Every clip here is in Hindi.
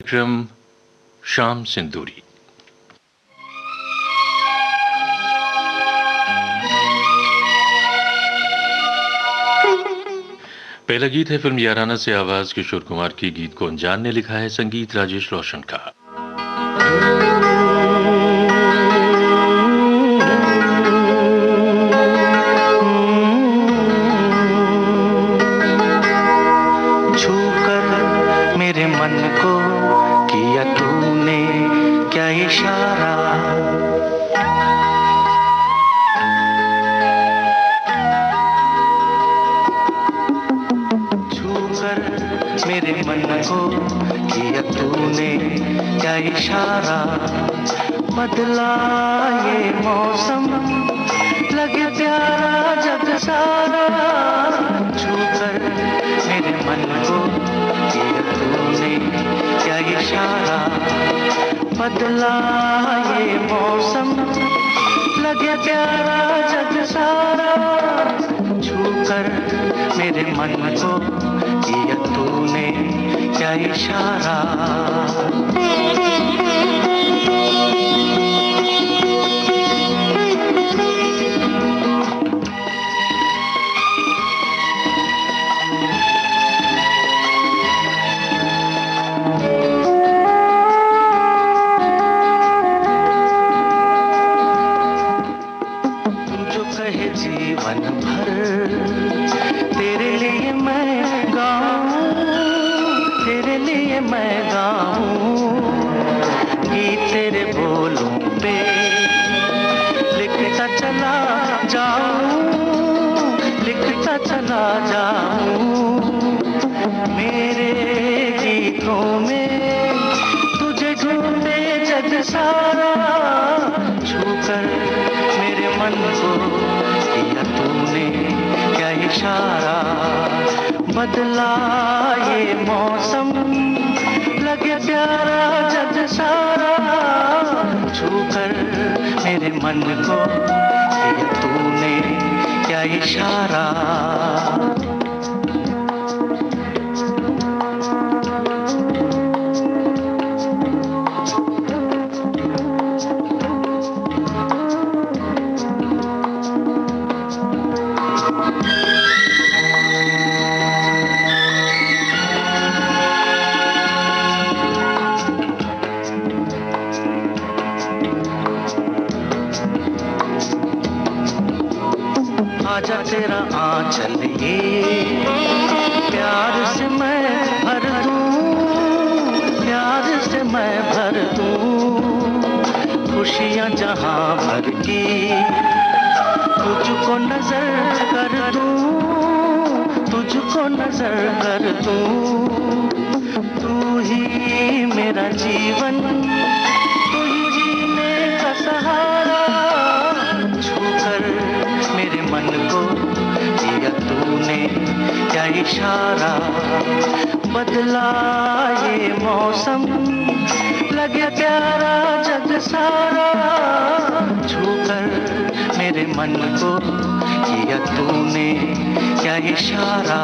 कार्यक्रम शाम सिंदूरी। पहला गीत है फिल्म याराना से आवाज किशोर कुमार की। गीत को अनजान ने लिखा है, संगीत राजेश रोशन का। छूकर मेरे मन को किया तूने क्या इशारा, छूकर मेरे मन को किया तूने क्या इशारा। बदला ये मौसम लगे प्यारा जग सारा, छूकर मेरे मन को किया तूने क्या इशारा। बदला ये मौसम लगे प्यारा जग सारा, छूकर मेरे मन को किया तूने क्या इशारा। जीवन भर तेरे लिए मैं गाऊं, तेरे लिए मैं गाऊं, गीत तेरे बोलों पे लिखता चला जाऊं, लिखता चला जाऊं। मेरे गीतों में तुझे ढूंढे जग सारा, छूकर मेरे मन को किया तूने क्या इशारा। बदला ये मौसम लगे प्यारा जग सारा, छूकर मेरे मन को किया तूने क्या इशारा। आजा तेरा आंचल ये प्यार से मैं भर दूं, प्यार से मैं भर दूं। खुशियां जहां भर की तुझको नजर कर दूं, तुझको नजर कर दूं। तू ही मेरा जीवन, तू ही जीने का सहारा, छूकर मेरे मन को किया तूने क्या इशारा। बदला ये मौसम लगे प्यारा जग सारा, छूकर मेरे मन को किया तूने क्या इशारा।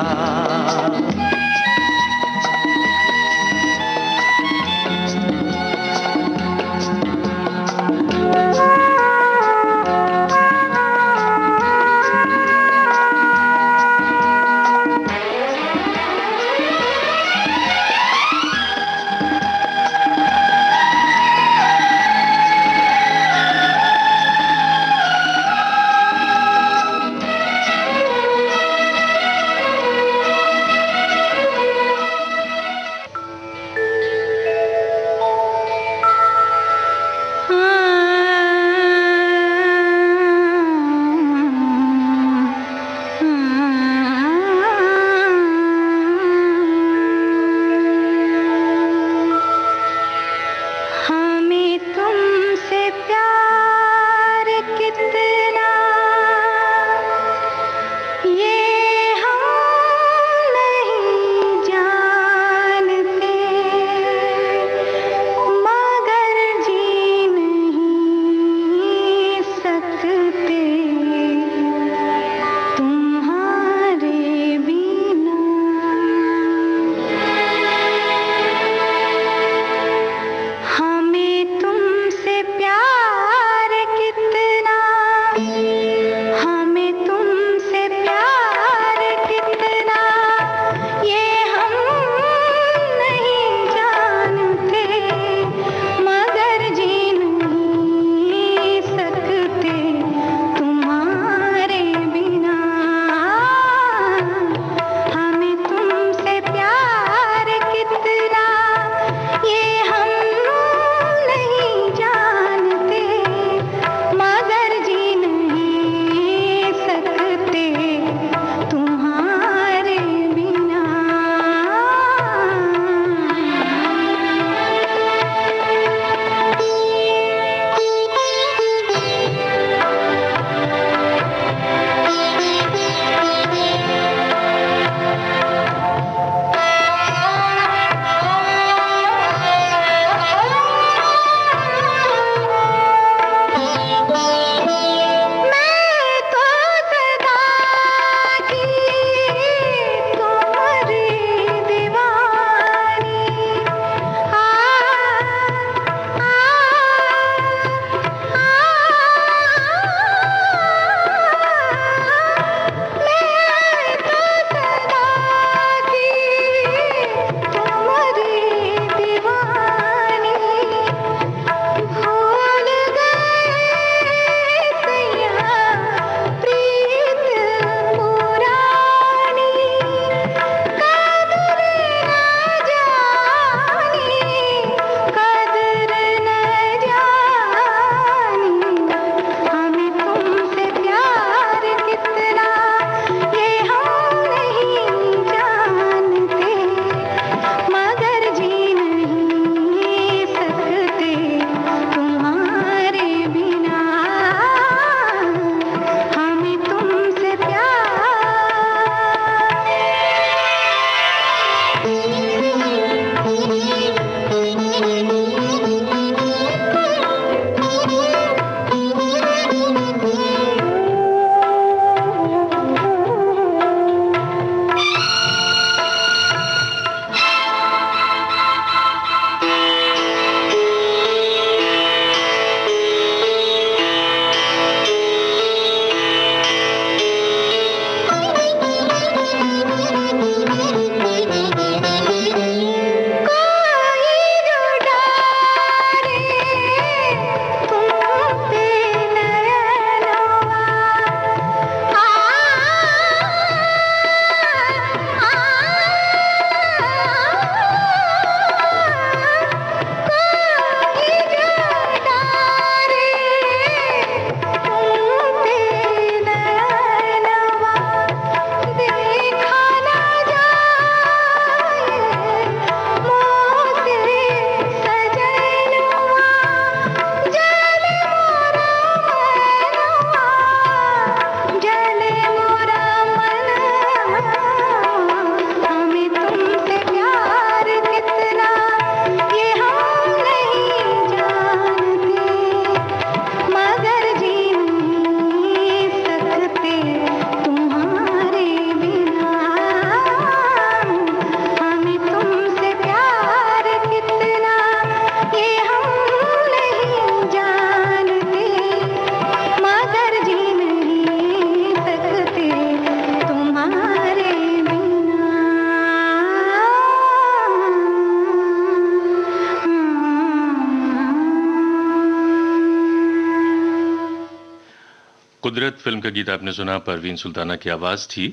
कुदरत फिल्म का गीत आपने सुना, परवीन सुल्ताना की आवाज थी।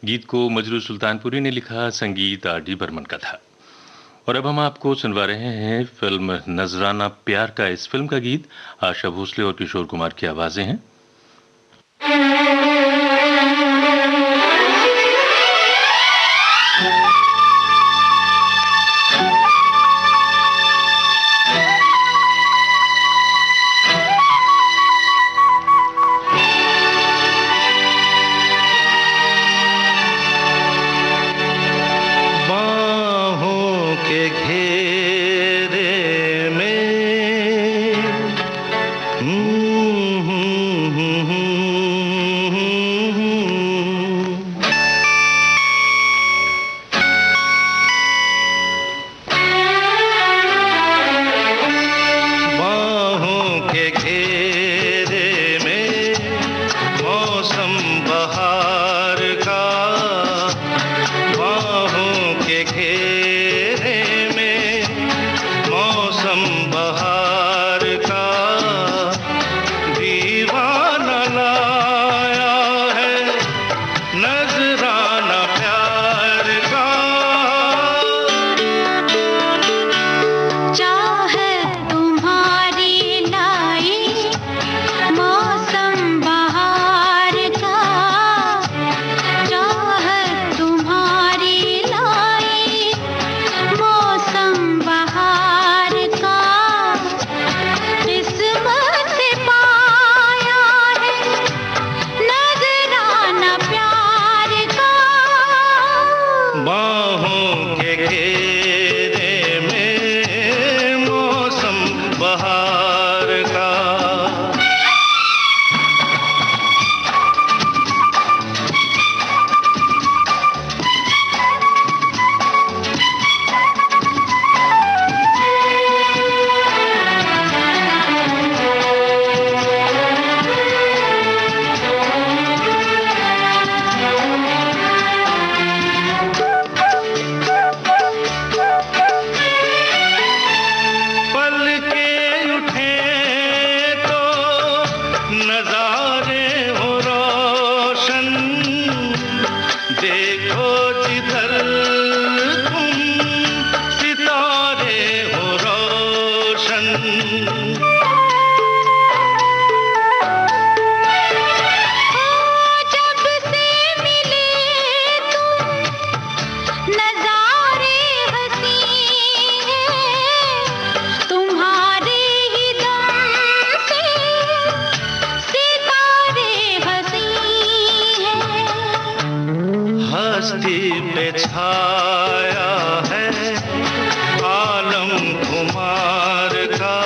गीत को मजरू सुल्तानपुरी ने लिखा, संगीत आर डी बर्मन का था। और अब हम आपको सुनवा रहे हैं फिल्म नजराना प्यार का। इस फिल्म का गीत आशा भोसले और किशोर कुमार की आवाजें हैं। छाया है आलम कुमार का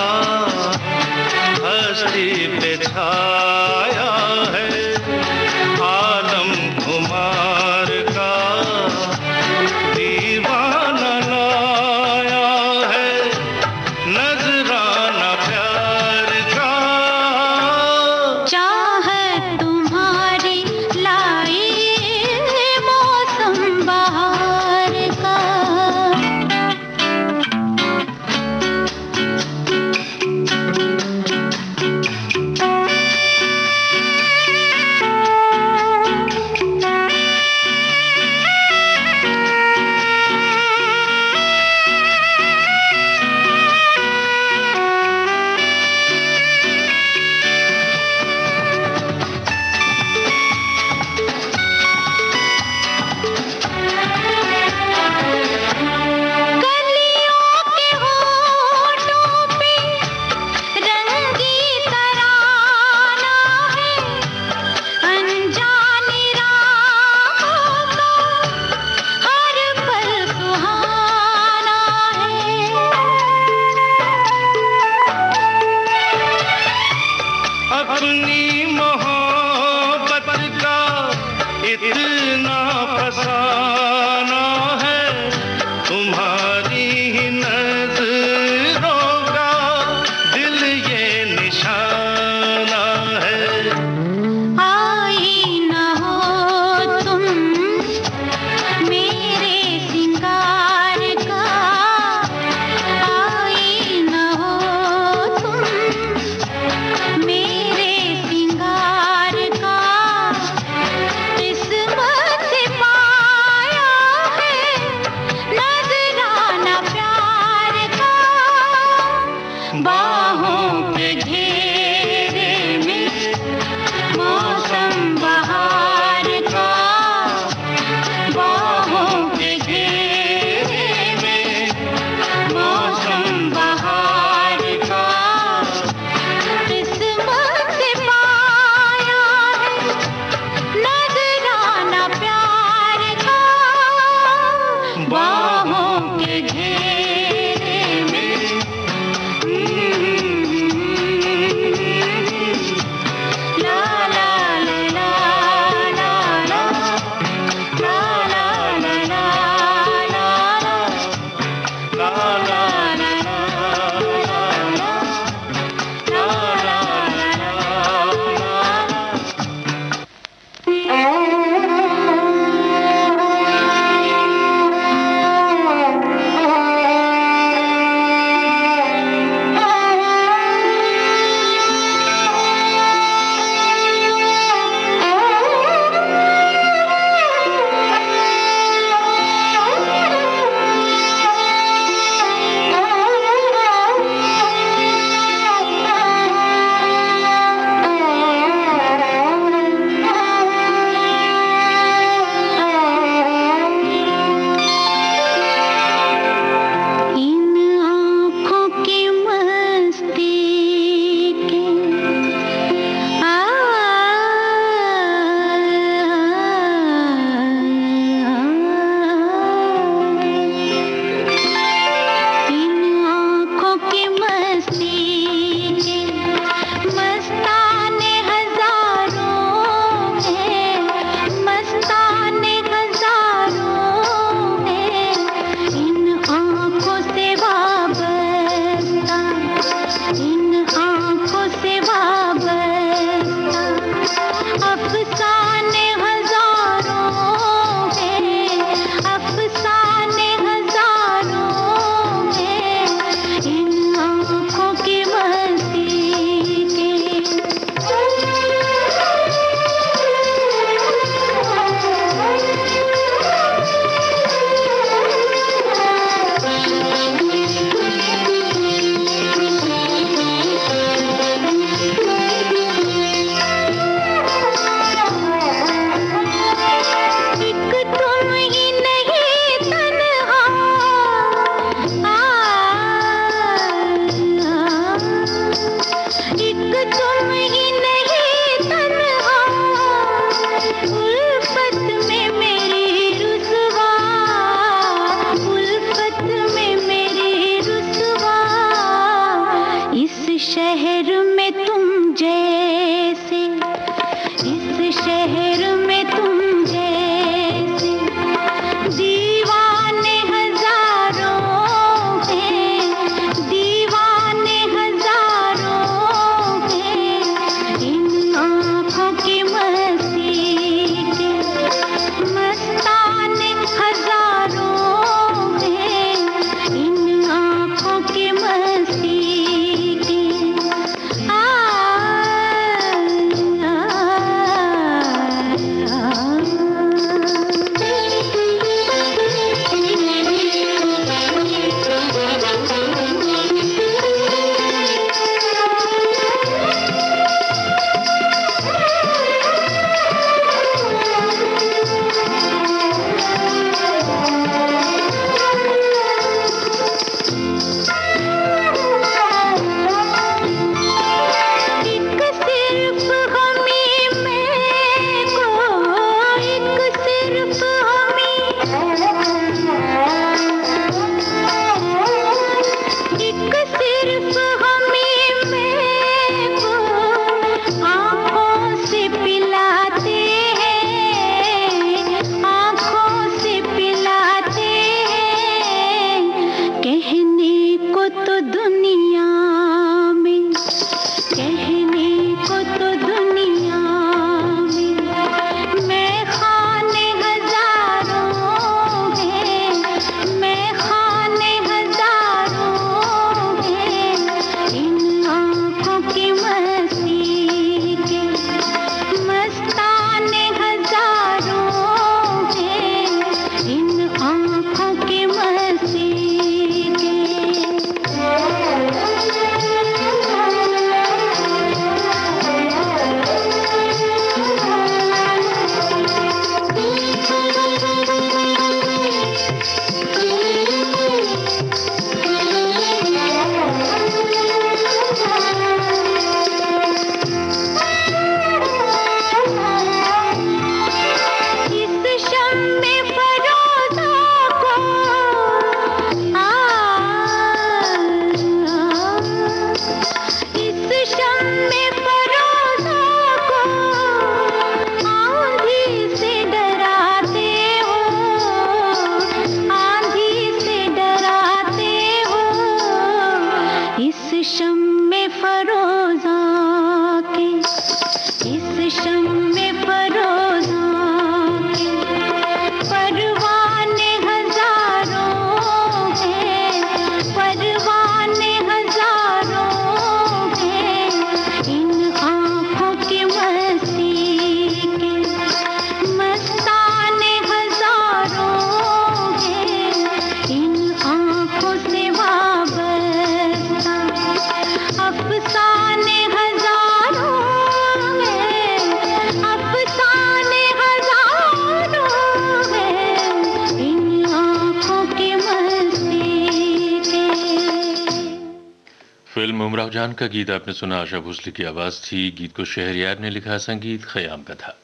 फिल्म उमराव जान का गीत आपने सुना। आशा भोसले की आवाज थी। गीत को शहरयार ने लिखा, संगीत खयाम का था।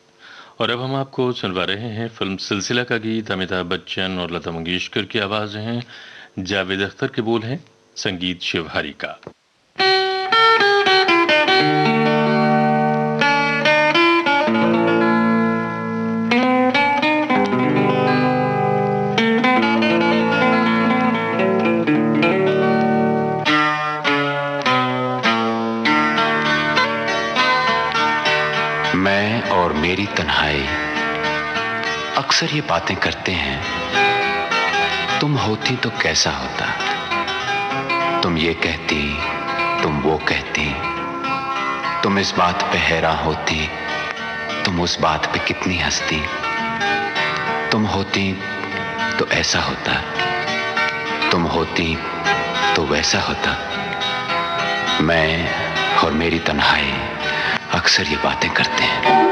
और अब हम आपको सुनवा रहे हैं फिल्म सिलसिला का गीत। अमिताभ बच्चन और लता मंगेशकर की आवाज हैं, जावेद अख्तर के बोल हैं, संगीत शिवहारी का। मैं और मेरी तन्हाई अक्सर ये बातें करते हैं, तुम होती तो कैसा होता। तुम ये कहती, तुम वो कहती, तुम इस बात पे हैरान होती, तुम उस बात पे कितनी हंसती। तुम होती तो ऐसा होता, तुम होती तो वैसा होता। मैं और मेरी तन्हाई अक्सर ये बातें करते हैं।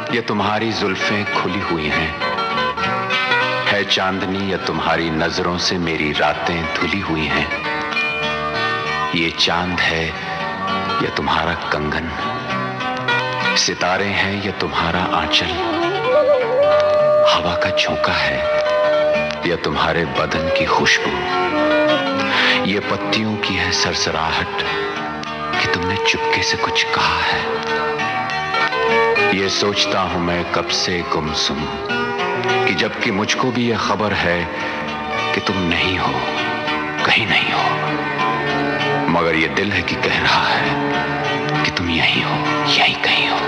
ये तुम्हारी जुल्फें खुली हुई हैं, है चांदनी या तुम्हारी नजरों से मेरी रातें धुली हुई हैं। ये चांद है या तुम्हारा कंगन, सितारे हैं या तुम्हारा आंचल, हवा का झोंका है या तुम्हारे बदन की खुशबू, ये पत्तियों की है सरसराहट कि तुमने चुपके से कुछ कहा है। ये सोचता हूं मैं कब से गुमसुम कि जबकि मुझको भी ये खबर है कि तुम नहीं हो, कहीं नहीं हो, मगर ये दिल है कि कह रहा है कि तुम यहीं हो, यहीं कहीं हो।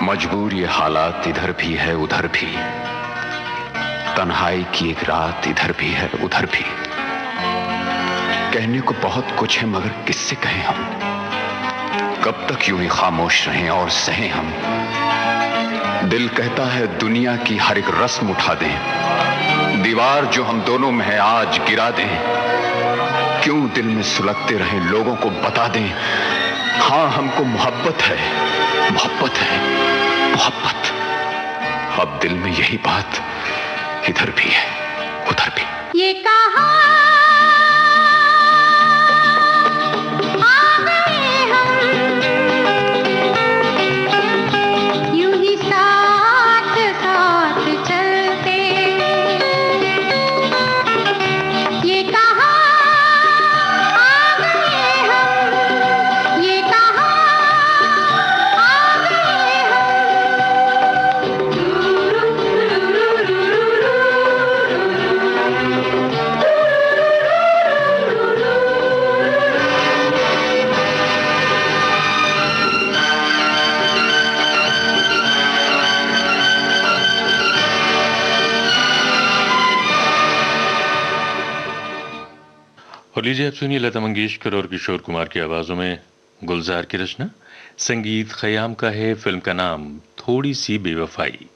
मजबूर ये हालात इधर भी है उधर भी, तन्हाई की एक रात इधर भी है उधर भी। कहने को बहुत कुछ है मगर किससे कहें हम, कब तक यूं ही खामोश रहें और सहें हम। दिल कहता है दुनिया की हर एक रस्म उठा दें, दीवार जो हम दोनों में है आज गिरा दें। क्यों दिल में सुलगते रहें, लोगों को बता दें हाँ हमको मोहब्बत है, मोहब्बत है, मोहब्बत। अब दिल में यही बात इधर भी है उधर भी। ये कहा आ गए हम, यूं ही साथ साथ चलते। ये कहा आ गए हम, ये कहा आ गए और लीजिए आप सुनिए लता मंगेशकर और किशोर कुमार की आवाजों में गुलजार की रचना संगीत खयाम का है, फिल्म का नाम थोड़ी सी बेवफाई।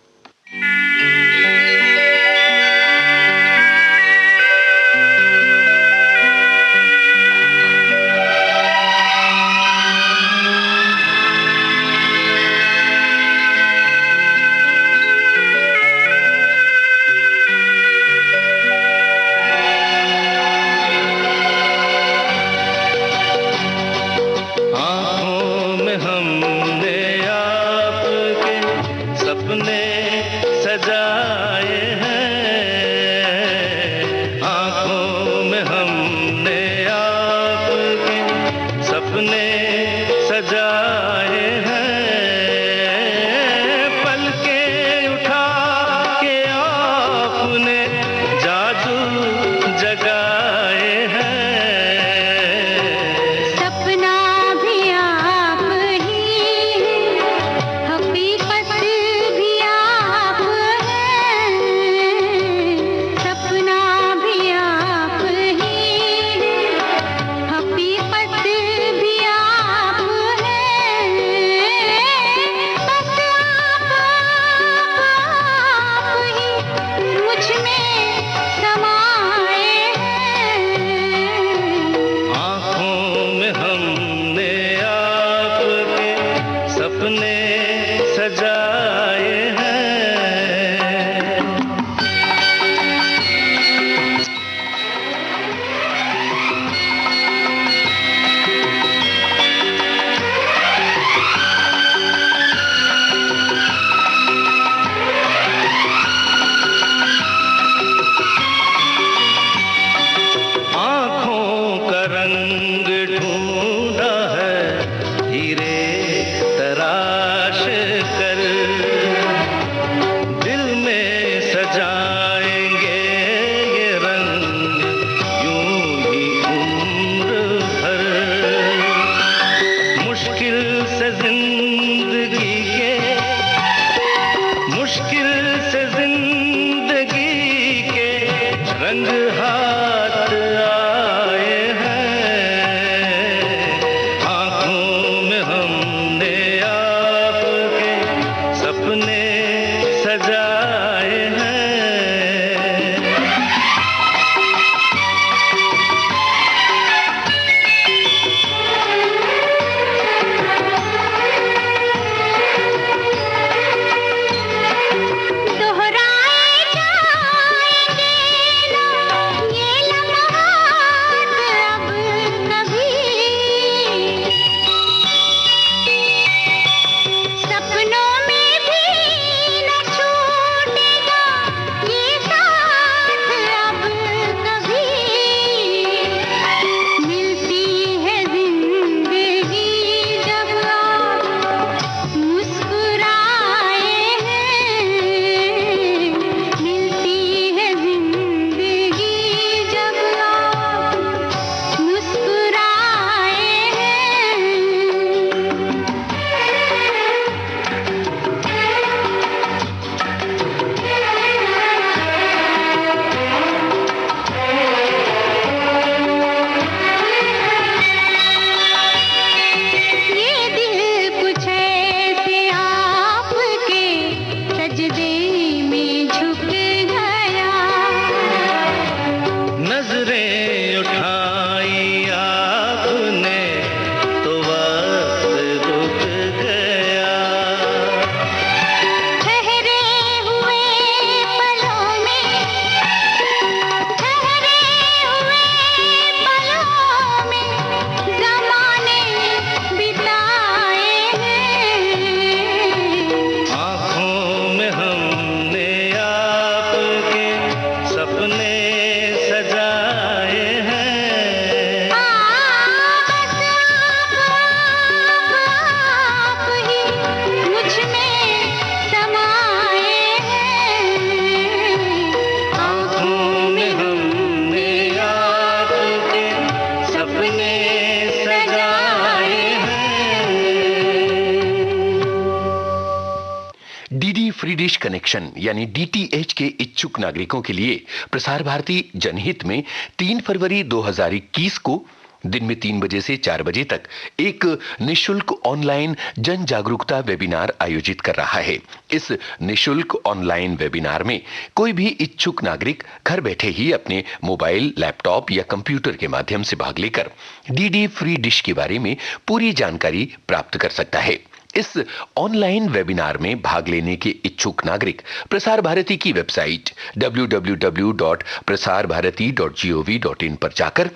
फ्री डिश कनेक्शन यानी डीटीएच के इच्छुक नागरिकों के लिए प्रसार भारती जनहित में 3 फरवरी 2021 को दिन में 3 बजे से 4 बजे तक एक निशुल्क ऑनलाइन जन जागरूकता वेबिनार आयोजित कर रहा है। इस निशुल्क ऑनलाइन वेबिनार में कोई भी इच्छुक नागरिक घर बैठे ही अपने मोबाइल, लैपटॉप या कंप्यूटर के माध्यम से भाग लेकर डीडी फ्री डिश के बारे में पूरी जानकारी प्राप्त कर सकता है। इस ऑनलाइन वेबिनार में भाग लेने के इच्छुक नागरिक प्रसार भारती की वेबसाइट www.prasarbharati.gov.in पर जाकर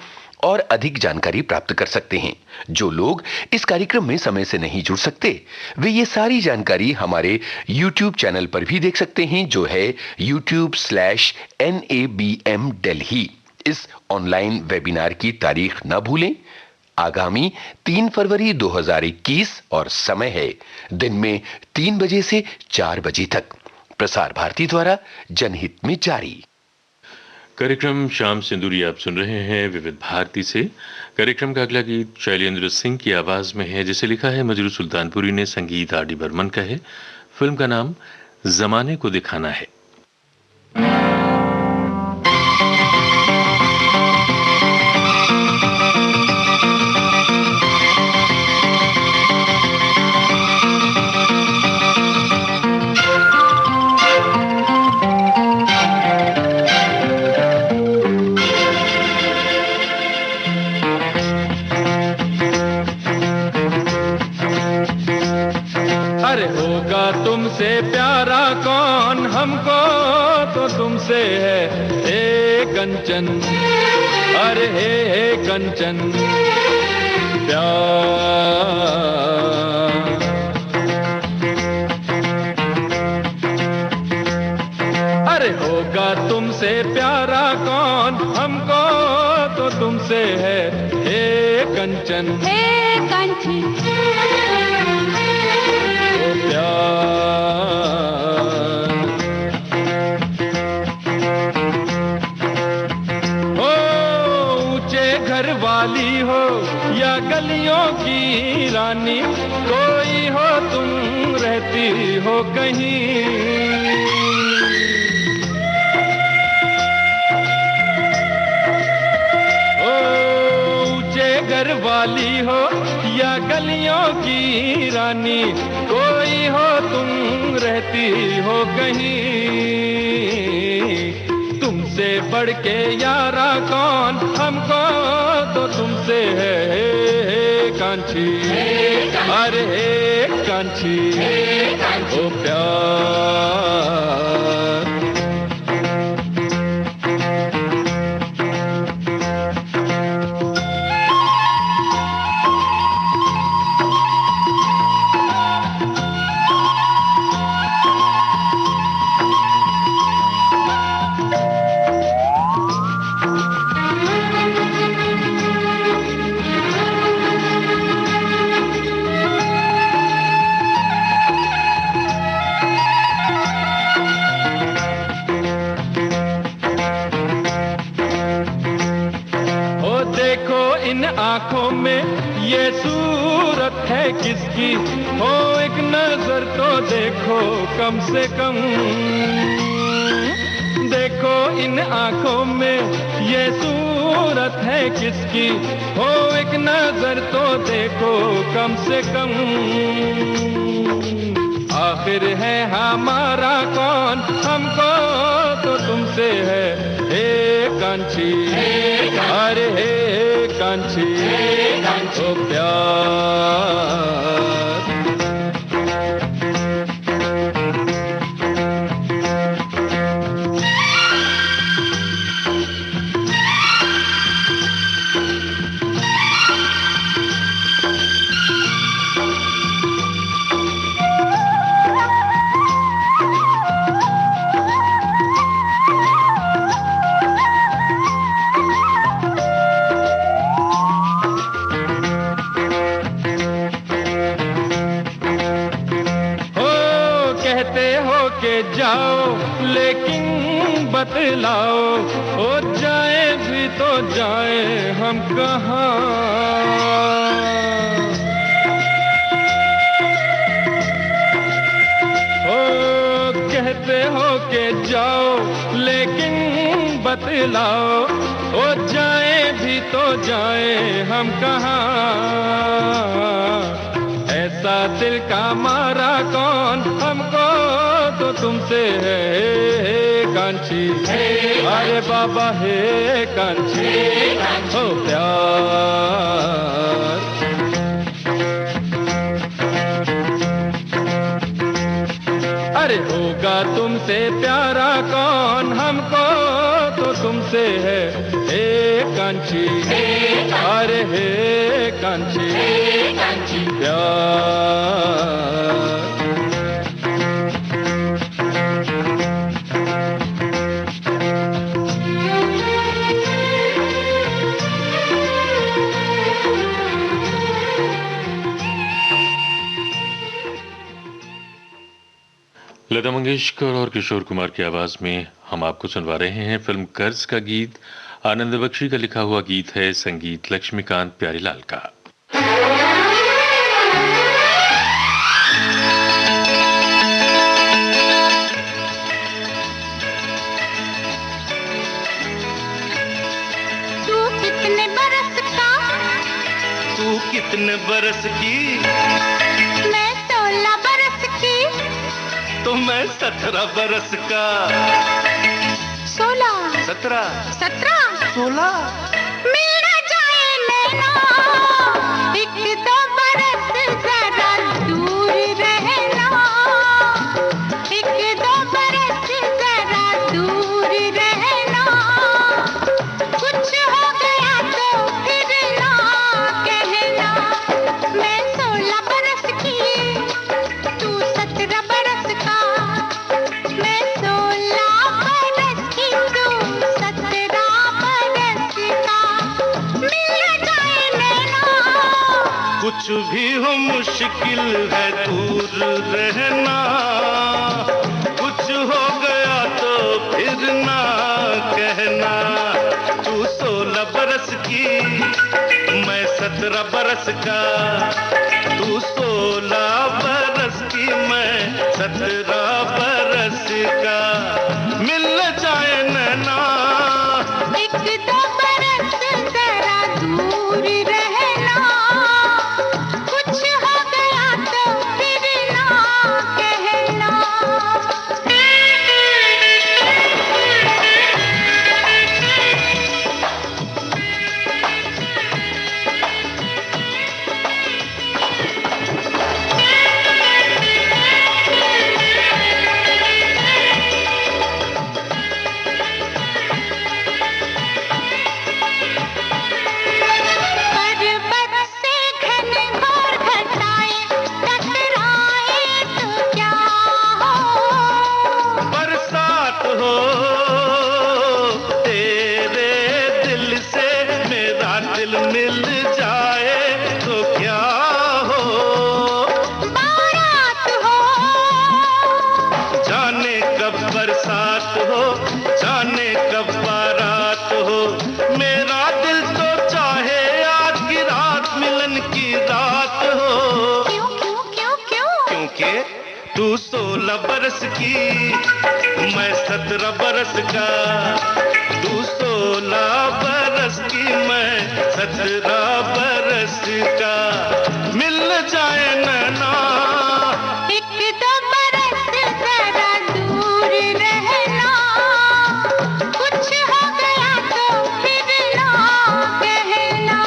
और अधिक जानकारी प्राप्त कर सकते हैं। जो लोग इस कार्यक्रम में समय से नहीं जुड़ सकते, वे ये सारी जानकारी हमारे YouTube चैनल पर भी देख सकते हैं, जो है youtube/NABM Delhi। इस ऑनलाइन वेबिनार की तारीख न भूलें, आगामी 3 फरवरी 2021 और समय है दिन में 3 बजे से 4 बजे तक। प्रसार भारती द्वारा जनहित में जारी। कार्यक्रम शाम सिंदूरी आप सुन रहे हैं विविध भारती से। कार्यक्रम का अगला गीत शैलेंद्र सिंह की आवाज में है, जिसे लिखा है मजरू सुल्तानपुरी ने, संगीत आर डी बर्मन का है। फिल्म का नाम जमाने को दिखाना है। तुमसे प्यारा कौन, हमको तो तुमसे है हे कंचन, अरे हे कंचन प्यार। अरे होगा तुमसे प्यारा कौन, हमको तो तुमसे है हे कंचन, हे कंचन प्यार। हो ऊंचे घर वाली हो या गलियों की रानी, कोई हो तुम रहती हो कहीं। हो ऊंचे घर वाली हो या गलियों की रानी, कोई हो तुम रहती हो कहीं। तुमसे बढ़ के यारा कौन, हमको तो तुमसे है कांची, अरे कांची ओ प्यार। आंखों में ये सूरत है किसकी, हो एक नजर तो देखो कम से कम। देखो इन आंखों में ये सूरत है किसकी, हो एक नजर तो देखो कम से कम। आखिर है हमारा कौन, हमको तो तुमसे है हे कांची, अरे हे कांची ओ प्यार। जाओ लेकिन बतलाओ, हो जाए भी तो जाए हम कहाँ। हो कहते हो के जाओ लेकिन बतलाओ, ओ जाए भी तो जाए हम कहाँ, ऐसा दिल का मारा कौन हमको तो तुमसे है कांची, अरे बाबा है कांची, हो प्यार। अरे होगा तुमसे प्यारा कौन हमको तो तुमसे है कांची, अरे हे कांची प्यार। लता मंगेशकर और किशोर कुमार की आवाज में हम आपको सुनवा रहे हैं फिल्म कर्ज का गीत। आनंद बख्शी का लिखा हुआ गीत है, संगीत लक्ष्मीकांत प्यारीलाल का। तू कितने बरस का, तू कितने बरस की, मैं 16 बरस की, तो मैं 17 बरस का। 16 17 17 16 मिल न जाए नैना, एक दो बरस जरा दूर रहना, एक दो बरस जरा दूर रहना, कुछ हो गया तो फिर ना कहना। मैं 16 बरस की, तू 17 बरस का, मैं 16 बरस की, तू 17 बरस का, मिल जाए नैना। कुछ भी हो मुश्किल है दूर रहना, कुछ हो गया तो फिर ना कहना। तू 16 बरस की, मैं 17 बरस का, तू 16 बरस की, मैं 17 बरस का, मिल जाए नैना। एक दो बरस जरा दूर रहना, कुछ हो गया तो फिर ना कहना। पर्वत से घनघोर घटाएं टकराए तो क्या हो, बरसात हो तेरे दिल से, मेरा दिल मिल जाए तो क्या हो। बारात हो जाने कब बरसात हो, जाने कब बारात हो, मेरा दिल तो चाहे आज की रात मिलन की रात हो। क्यों क्यों क्यों क्यों? क्योंकि तू 16 बरस की, मैं 17 बरस का, तू 16 बरस की, मैं 17 बरस का, मिल जाए नैना। एक दो बरस जरा दूर रहना, कुछ हो गया तो फिर ना कहना।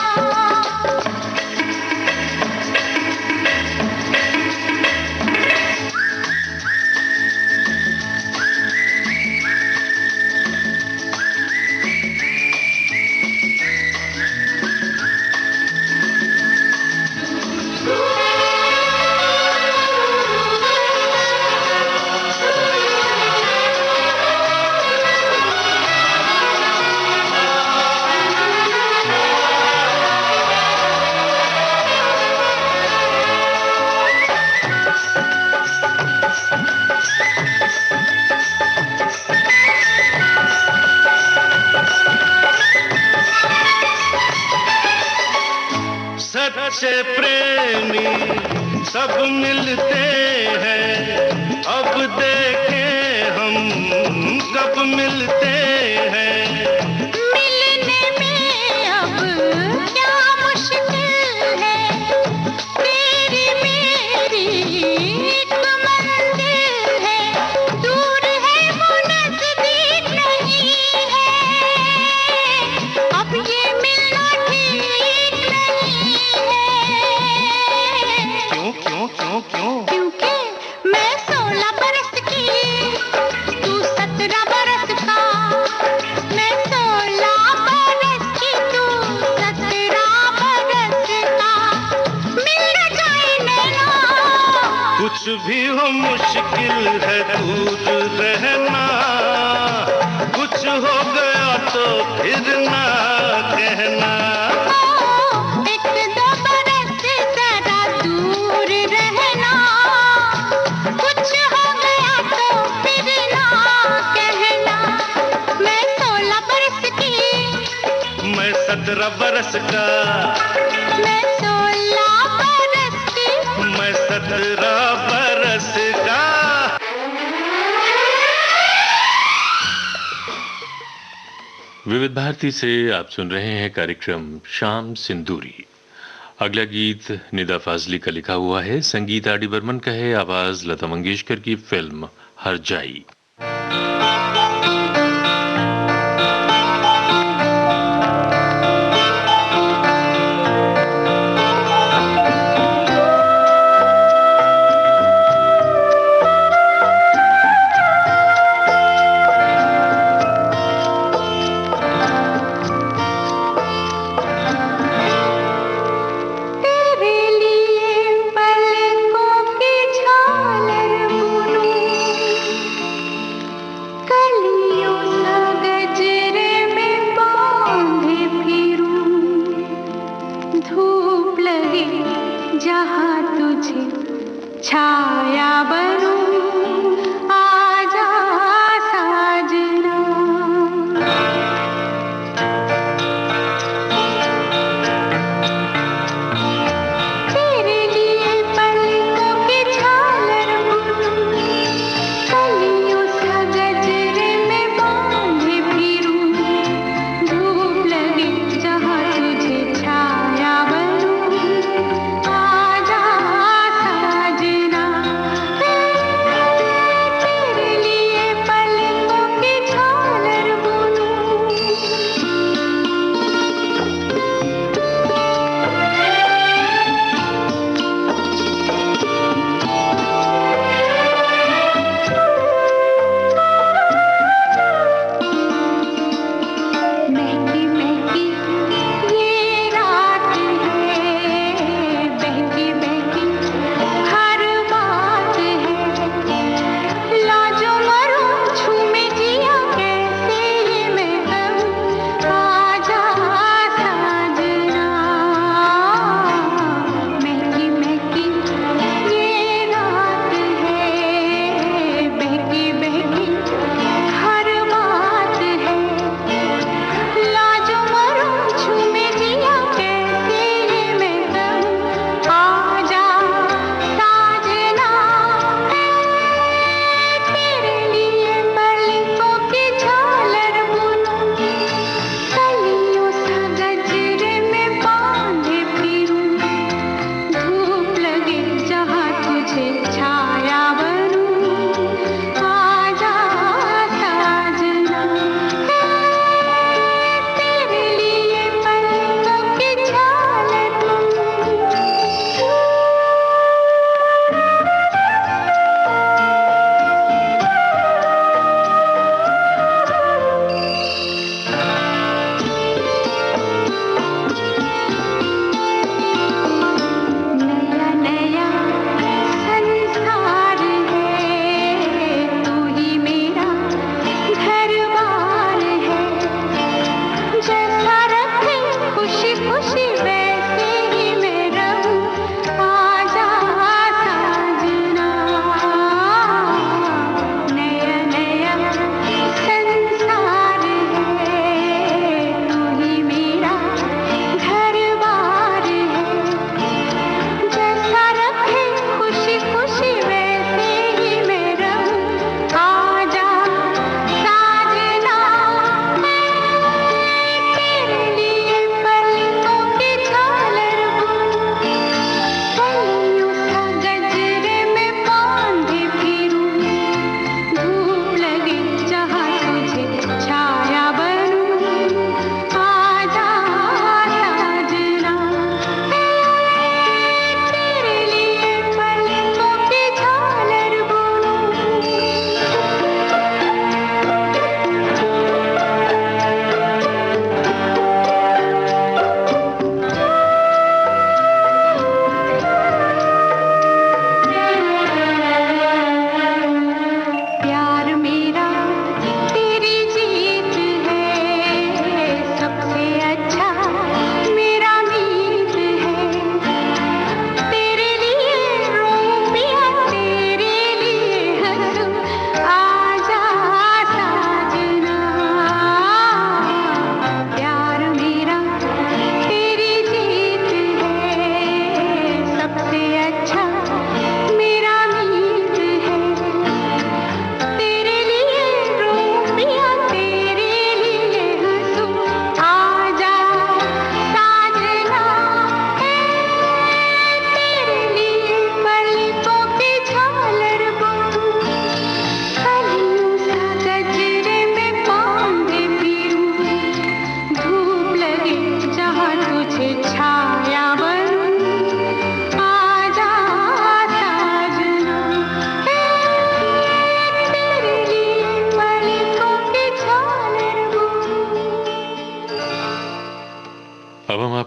सच्चे प्रेमी सब मिलते हैं, अब देखें हम कब मिलते हैं। मुश्किल है दूर रहना, कुछ हो गया तो फिर ना कहना। एक दो बरस जरा दूर रहना, कुछ हो गया तो फिर ना कहना। मैं 16 बरस की, मैं 17 बरस का, मैं 16 बरस की, मैं 17 बरस का। विविध भारती से आप सुन रहे हैं कार्यक्रम शाम सिंदूरी। अगला गीत निदा फाजली का लिखा हुआ है, संगीत आर डी बर्मन का है, आवाज लता मंगेशकर की, फिल्म हर जाई। तेरे लिए पलकों की झालर बुनूं, कलियों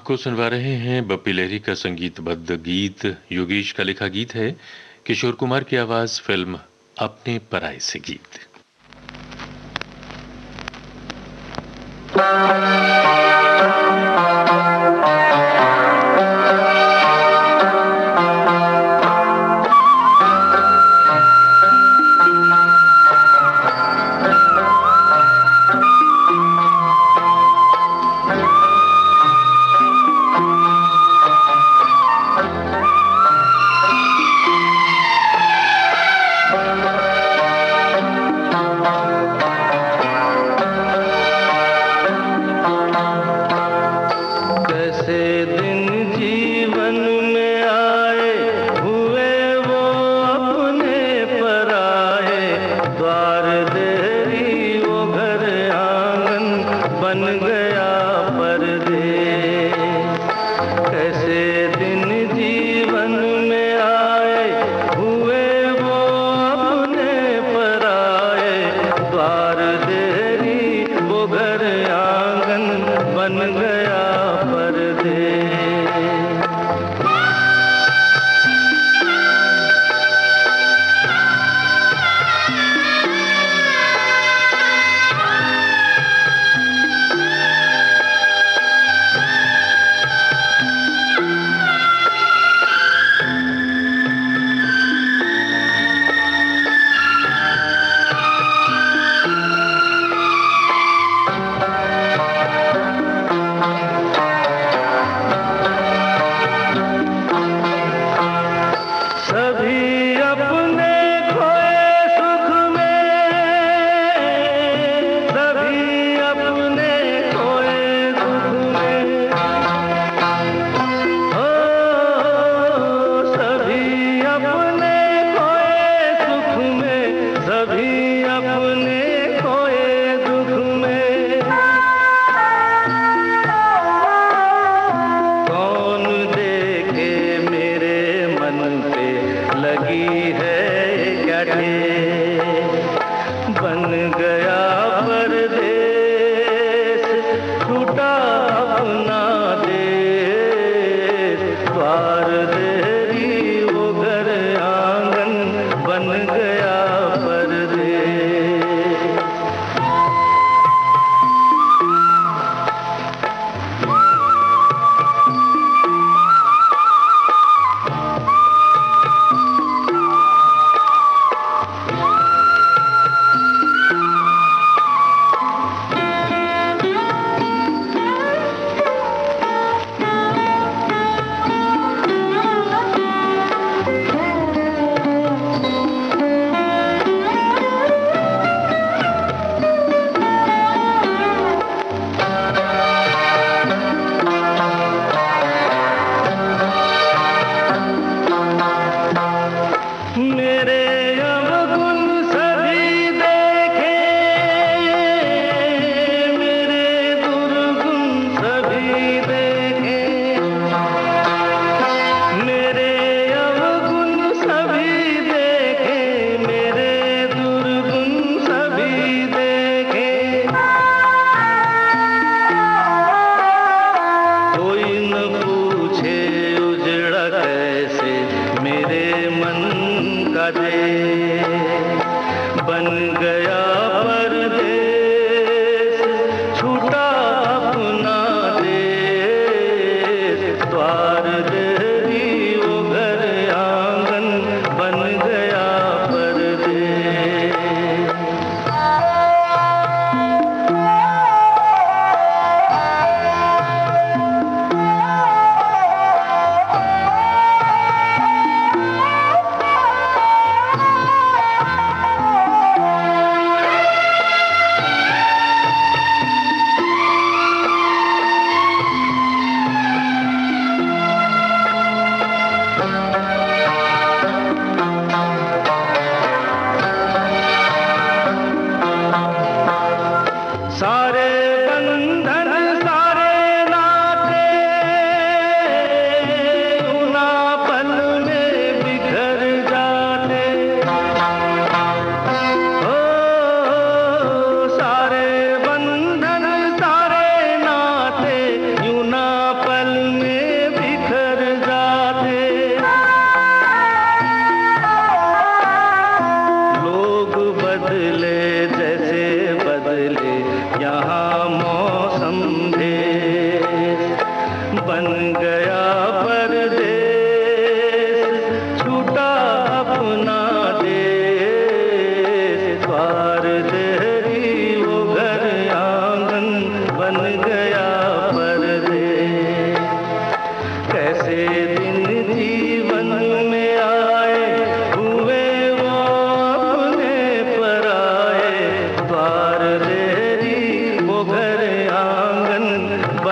आपको सुनवा रहे हैं बप्पी लहरी का संगीतबद्ध गीत। योगेश का लिखा गीत है, किशोर कुमार की आवाज, फिल्म अपने पराये से गीत।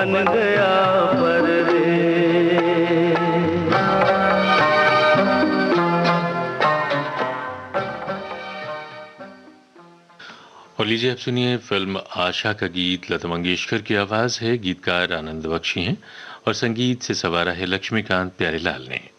बन गया परदेश। और लीजिए अब सुनिए फिल्म आशा का गीत। लता मंगेशकर की आवाज है, गीतकार आनंद बख्शी हैं और संगीत से सवारा है लक्ष्मीकांत प्यारेलाल ने।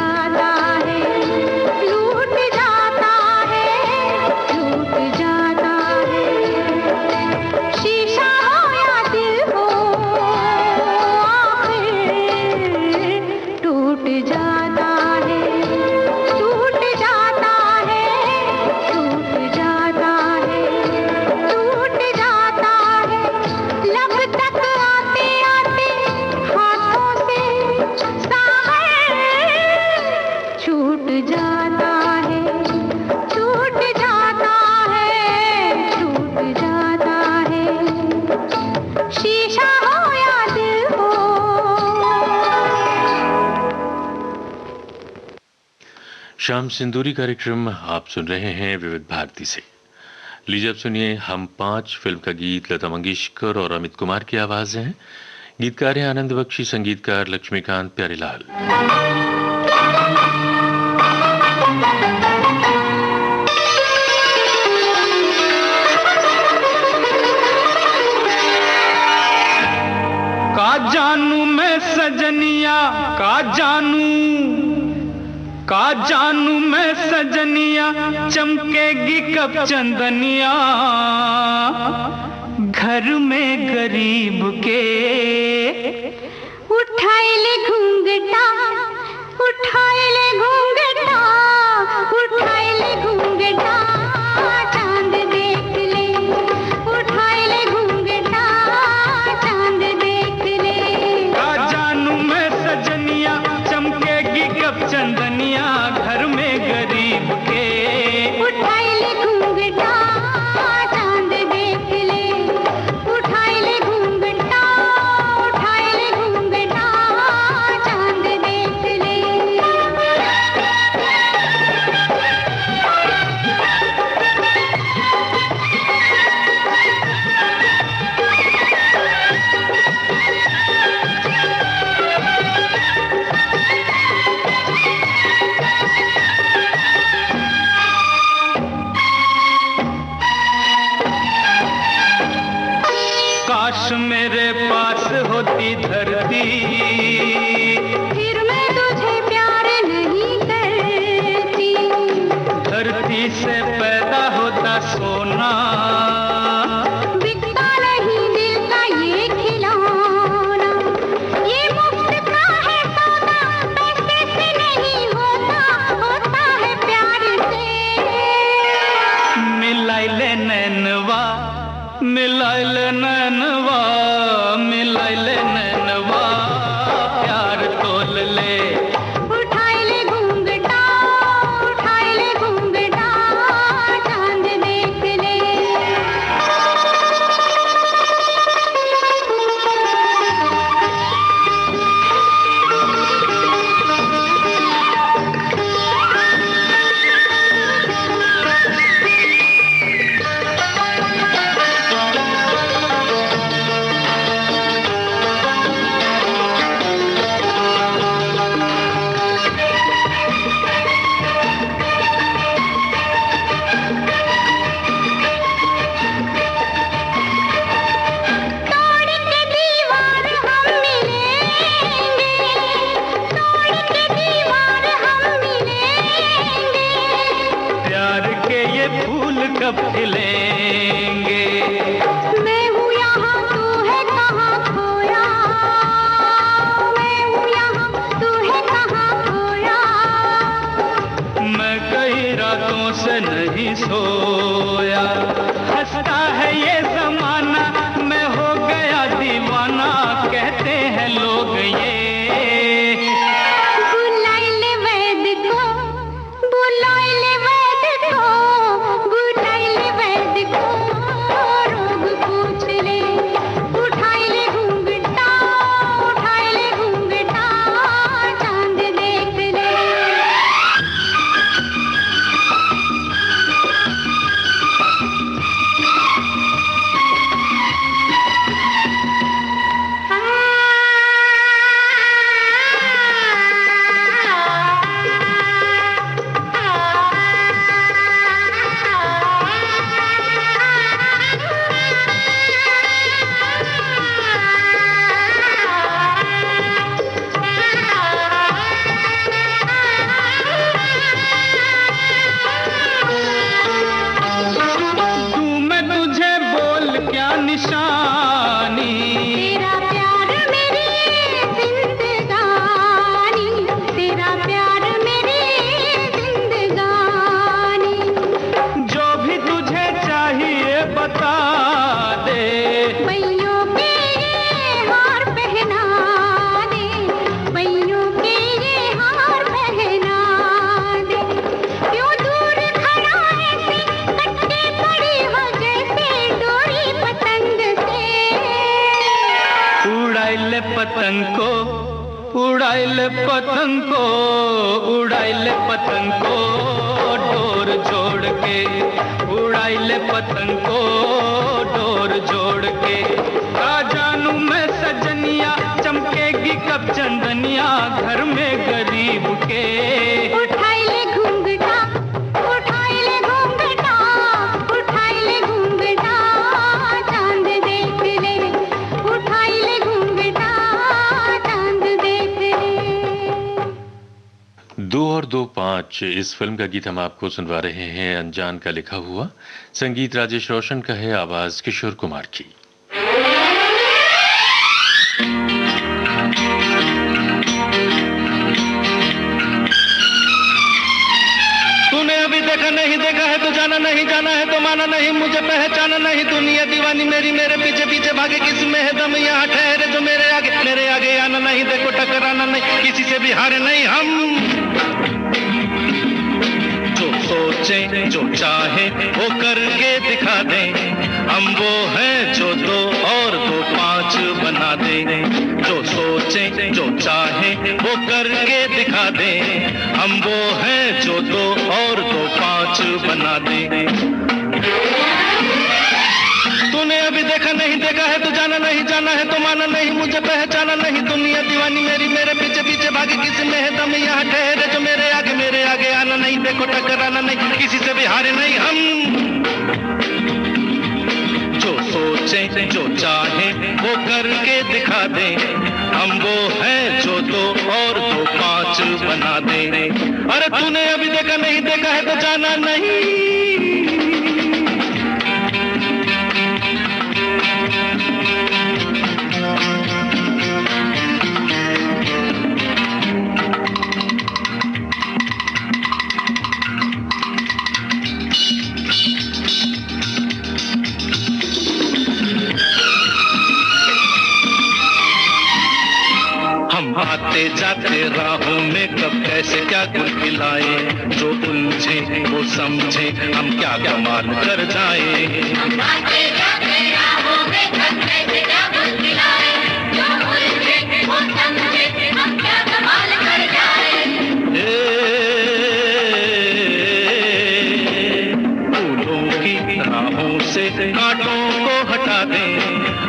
जाता है, लूट जाता है, लूट जाता है। शीशा हो या दिल हो, आखिर टूट जाता है, टूट जाता है, टूट जाता है, टूट जाता है। लब तक आते आते हाथों से सागर छूट जाता है, छूट जाता है, छूट जाता है। शीशा हो या दिल हो। शाम सिंदूरी कार्यक्रम आप सुन रहे हैं विविध भारती से। लीजिए अब सुनिए हम पांच फिल्म का गीत लता मंगेशकर और अमित कुमार की आवाज हैं। गीतकार हैं आनंद बख्शी, संगीतकार लक्ष्मीकांत प्यारेलाल। का जानू मैं सजनिया, का जानू मैं सजनिया, चमकेगी कब चंदनिया घर में गरीब के। उठाए ले घूंघटा, उठाए ले घूंघटा, उठाए ले घूंघटा, चांद देख ले। उठाए ले घूंघटा, चांद देख ले। का जानू मैं सजनिया, चमकेगी कब चंदनिया घर में गरीब के। उठाए ले घूंघटा, चांद देख ले। उठाए ले घूंघटा, उठाए ले घूंघटा, चांद देख ले। काश मेरे पास होती धरती, फिर मैं तुझे प्यार नहीं करती। धरती से पैदा होता सोना। बिकता नहीं दिल का ये खिलौना, ये मुफ्त का है सौदा, पैसे से नहीं होता, होता है प्यार से। मिलाई ले नैनवा, मिलाई ले नैनवा, मिलाई ले नैनवा, प्यार तोल ले। उठाए ले घूंघटा, उठाए ले घूंघटा, चांद देख ले। तोड़ के दीवार हम मिलेंगे, तोड़ के दीवार हम मिलेंगे। प्यार के ये फूल कब खिलेंगे। मैं हूँ यहाँ, तू है कहाँ खोया। मैं हूँ यहाँ, तू है कहाँ खोया। मैं कई रातों से नहीं सोया। हंसता है ये जमाना, मैं हो गया दीवाना, कहते हैं लोग ये। बुलाए ले वैद को, बुलाए ले वैद को, बुलाए ले वैद को, रोग पूछ ले। उठाए ले घूंघटा, उठाए ले घूंघटा, चांद देख ले। उड़ाई ले पतंग को, उड़ाई ले पतंग को डोर जोड़ के, उड़ाई ले पतंग को डोर जोड़ के। का जानू मैं सजनिया, चमकेगी कब चंदनिया घर में गरीब के। उठाई ले घूंघटा, उठाई ले घूंघटा, उठाई ले घूंघटा, चांद देख ले, उठाई ले घूंघटा, चांद देख ले। 2 और 2 5 इस फिल्म का गीत हम आपको सुनवा रहे हैं। अनजान का लिखा हुआ, संगीत राजेश रोशन का है, आवाज किशोर कुमार की। तूने अभी देखा नहीं देखा है तो जाना नहीं, जाना है तो माना नहीं, मुझे पहचाना नहीं। दुनिया दीवानी मेरी, मेरे पीछे पीछे भागे, किस में है दम यहाँ ठहरे जो मेरे आगे आना नहीं। देखो टकराना नहीं, किसी से भी हारे नहीं हम। जो सोचे जो चाहे वो करके दिखा दे, हम वो हैं जो 2 और 2 5 बना दे। जो सोचे जो चाहे वो करके दिखा दे, हम वो हैं जो 2 और 2 5 बना दे। तूने अभी देखा नहीं देखा है तो जाना नहीं, जाना है तो माना नहीं, मुझे पहचाना नहीं। दुनिया दीवानी मेरी, मेरे पीछे पीछे भागे, किसी में है दम यहाँ ठहरे जो मेरे आगे आना नहीं। देखो टकराना नहीं, किसी से भी हारे नहीं हम। जो सोचे जो चाहे वो करके दिखा दे, हम वो हैं जो 2 और 2 5 बना दे। अरे तूने अभी देखा नहीं देखा है तो जाना नहीं। आते जाते राहों में कब कैसे क्या गुल खिलाए, जो उलझे वो समझे हम क्या कमाल कर जाए। आते जाते राहों में कब कैसे क्या गुल खिलाए, जो उलझे वो समझे हम क्या कमाल कर जाए। फूलों की राहों से कांटों को हटा दे,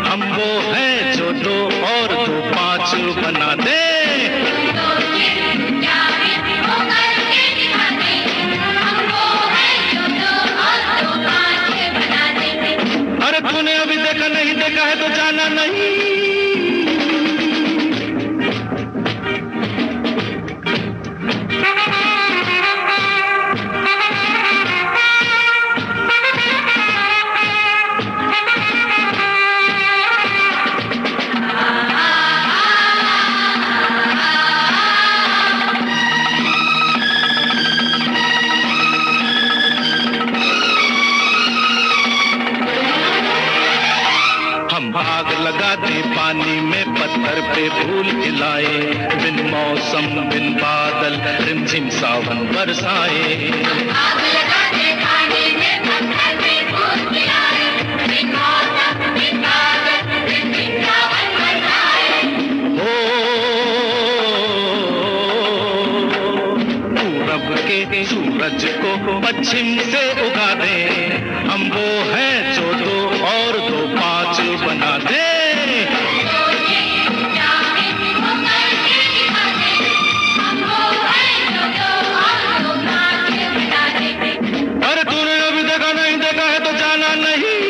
हम वो हैं जो 2 और 2 5 बना दे। अरे तूने अभी देखा नहीं देखा है तो जाना नहीं। आग लगा दे पानी में, पत्थर पे फूल खिलाए, बिन मौसम बिन बादल रिमझिम सावन बरसाए। आग लगा दे पानी में, पत्थर पे फूल खिलाए, बिन मौसम बिन बादल रिमझिम सावन बरसाए। हो पूरब के सूरज को पश्चिम से उगा दे, हम वो हैं जो 2 और 2 5 बना दे। अरे तूने अभी देखा नहीं देखा है तो जाना नहीं।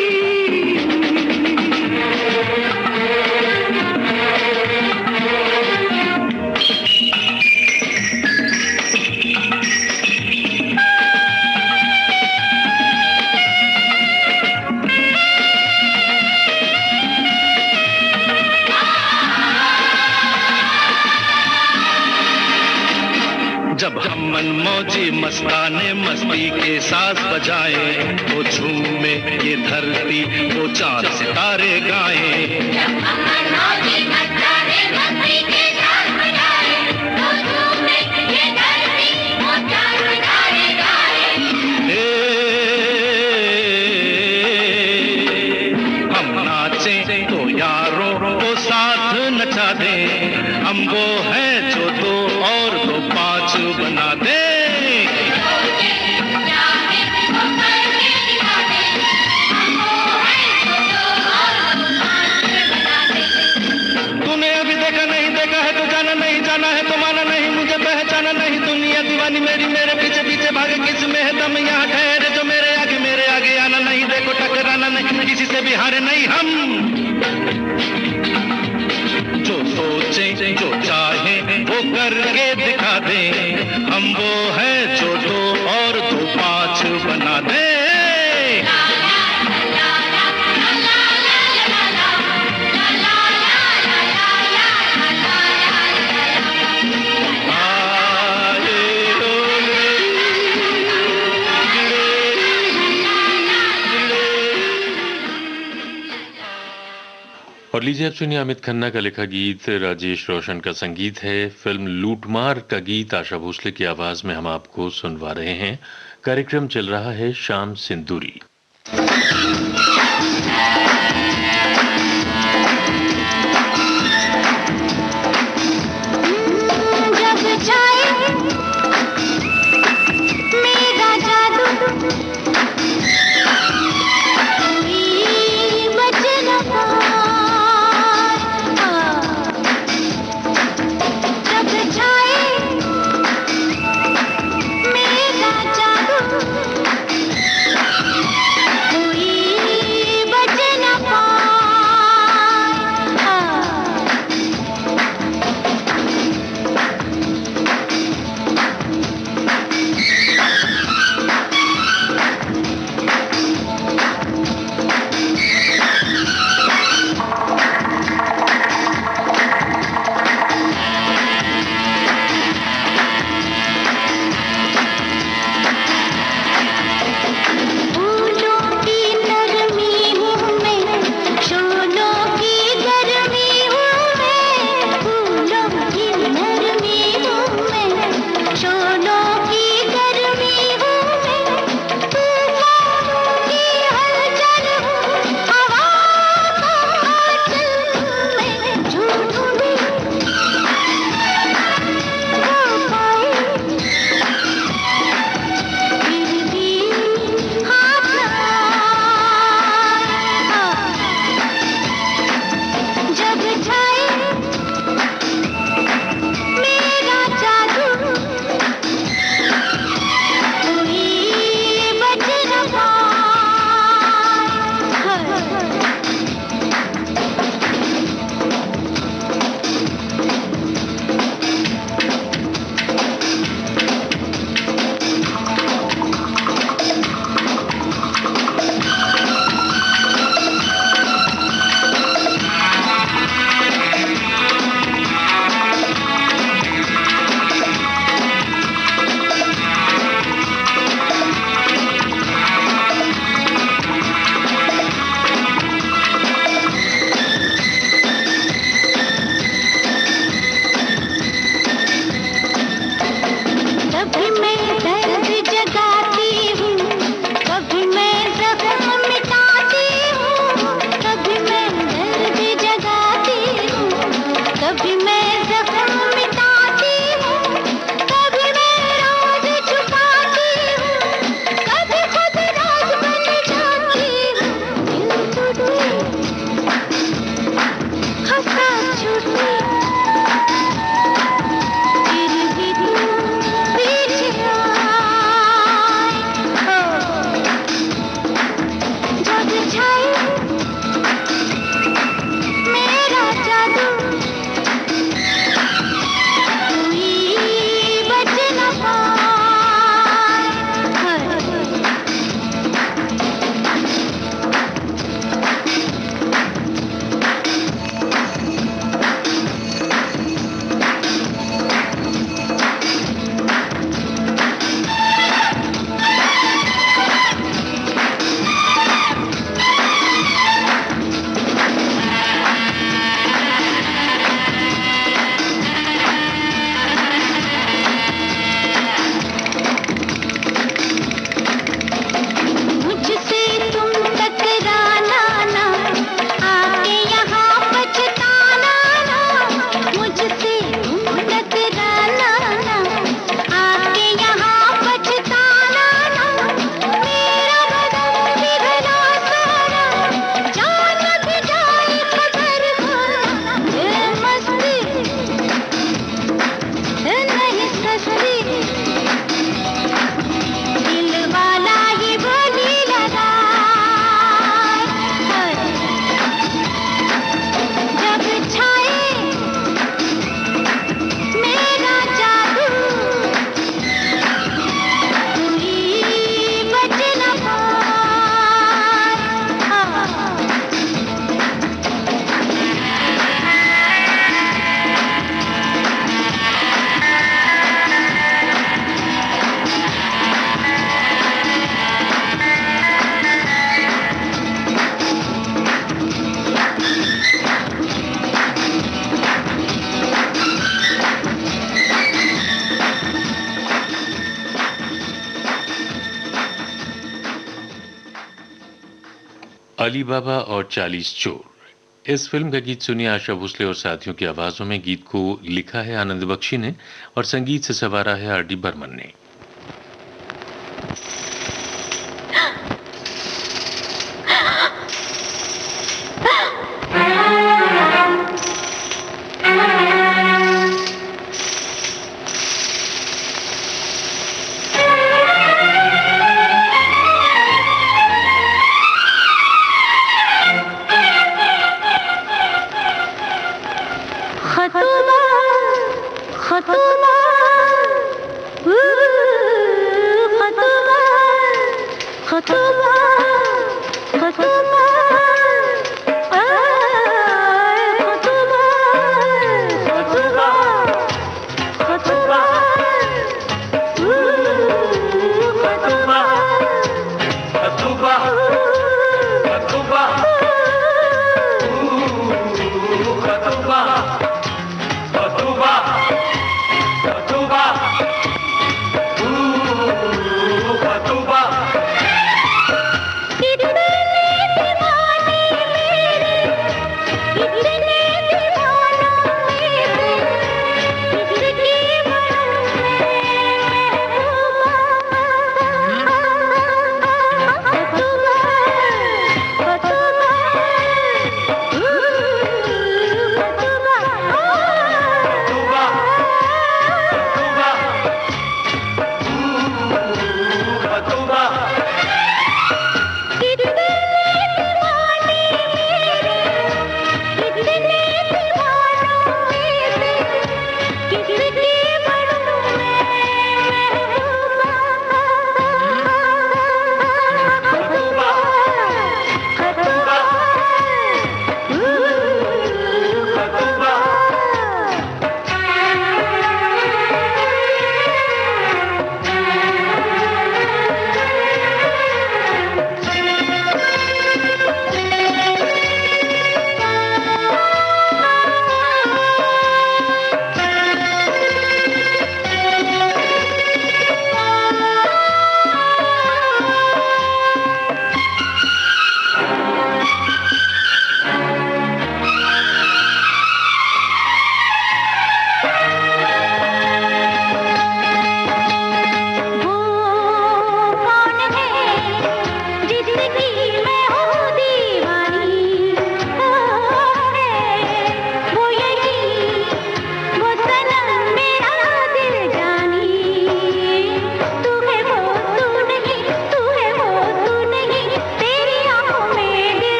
जब हम मनमौजी मस्ताने मस्ती के साथ बजाए, वो झूमे ये धरती वो चांद सितारे गाए। जब हम मनमौजी मस्ताने मस्ती के साथ बजाए, वो झूमे ये धरती वो चांद सितारे गाए। हम नाचे तो यारों को साथ नचा दे, हम वो हैं जो दीवानी मेरी मेरे पीछे पीछे भागे, किस में है दम यहाँ ठहरे जो मेरे आगे आना नहीं, देखो टकराना नहीं, किसी से भी हारे नहीं हम। जो सोचे जो चाहे वो करके दिखा दे, हम वो है जो 2 और 2 5 बना दे। और लीजिए अब सुनिए अमित खन्ना का लिखा गीत, राजेश रोशन का संगीत है। फिल्म लूटमार का गीत आशा भोसले की आवाज में हम आपको सुनवा रहे हैं। कार्यक्रम चल रहा है शाम सिंदूरी। अली बाबा और 40 चोर। इस फिल्म का गीत सुनिए आशा भोसले और साथियों की आवाजों में। गीत को लिखा है आनंद बख्शी ने और संगीत से संवारा है आर डी बर्मन ने। खतुमा खतुमा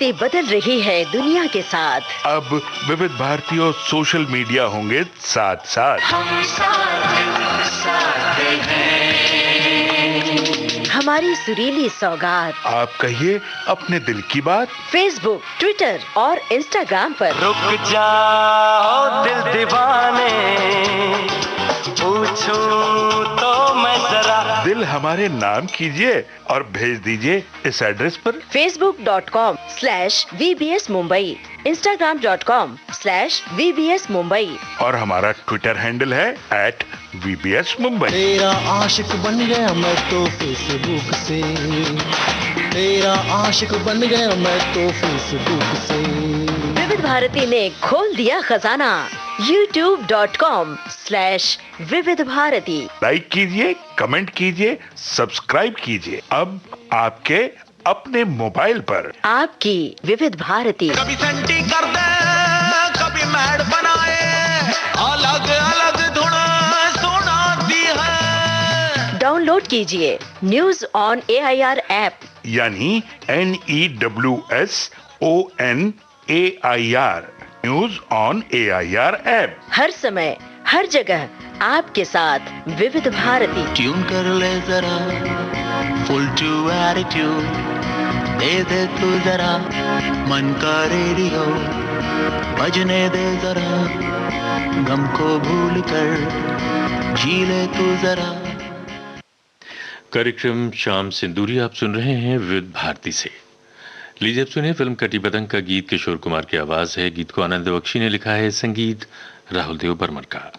कैसे बदल रही है दुनिया के साथ। अब विविध भारती और सोशल मीडिया होंगे साथ साथ। हम साथ हैं। हमारी सुरीली सौगात आप कहिए अपने दिल की बात। फेसबुक, ट्विटर और इंस्टाग्राम पर। रुक जाओ दिल दीवाने, पूछूं तो मैं जरा। दिल हमारे नाम कीजिए और भेज दीजिए इस एड्रेस पर। facebook.com/VBS Mumbai, Instagram.com/VBS Mumbai और हमारा ट्विटर हैंडल है @VBS Mumbai। तेरा आशिक बन गया मैं तो फेसबुक से, तेरा आशिक बन गया मैं तो फेसबुक से। विविध भारती ने खोल दिया खजाना। youtube.com/विविध भारती। लाइक कीजिए, कमेंट कीजिए, सब्सक्राइब कीजिए। अब आपके अपने मोबाइल पर। आपकी विविध भारती। कभी सेंटी कर दे, कभी मैड बनाए, अलग अलग धुन सुनाती है। डाउनलोड कीजिए न्यूज ऑन AIR ऐप, यानी NEWSONAIR, news on AIR app. हर समय हर जगह आपके साथ विविध भारती। ट्यून कर ले जरा फुल टू एटीट्यूड, दे दे तू जरा मन का रेडियो, बजने दे जरा गम को भूल कर, जी ले तू जरा। कार्यक्रम शाम सिंदूरी आप सुन रहे हैं विविध भारती से। लीजिए अब सुनिए फिल्म कटी पतंग का गीत। किशोर कुमार की आवाज है। गीत को आनंद बख्शी ने लिखा है, संगीत राहुल देव बर्मन का।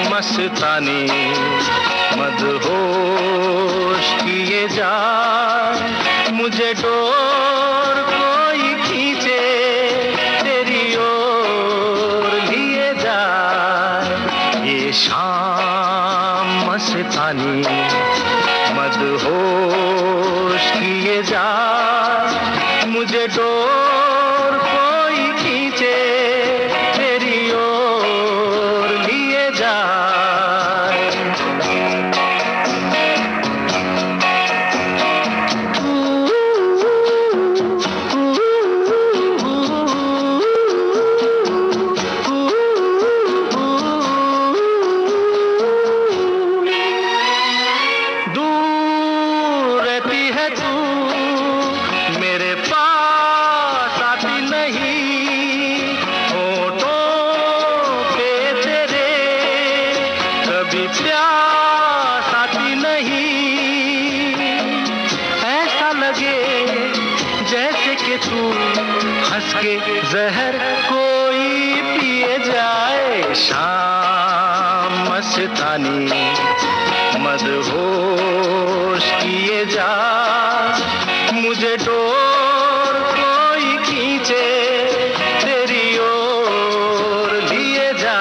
मस्तानी मदहोश किए जा, मुझे डोर कोई खींचे तेरी ओर लिए जा। ये शाम मस्तानी मदहोश किए जा, मुझे डोर कोई खींचे तेरी ओर लिए जा। जहर कोई पिए जाए, शाम मस्तानी मदहोश किए जा, मुझे डोर कोई खींचे तेरी ओर लिए जा।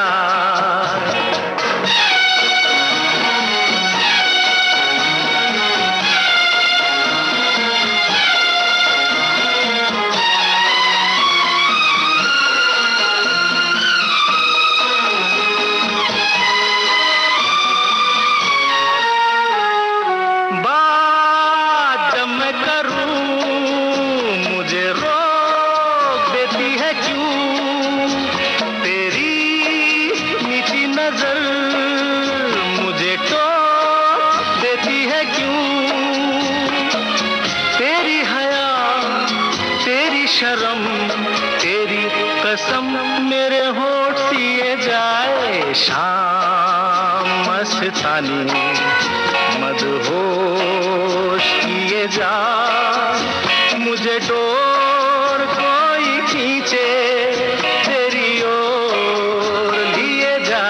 शाम मस्तानी मदहोश किए जा, मुझे डोर कोई खींचे तेरी ओर लिए जा।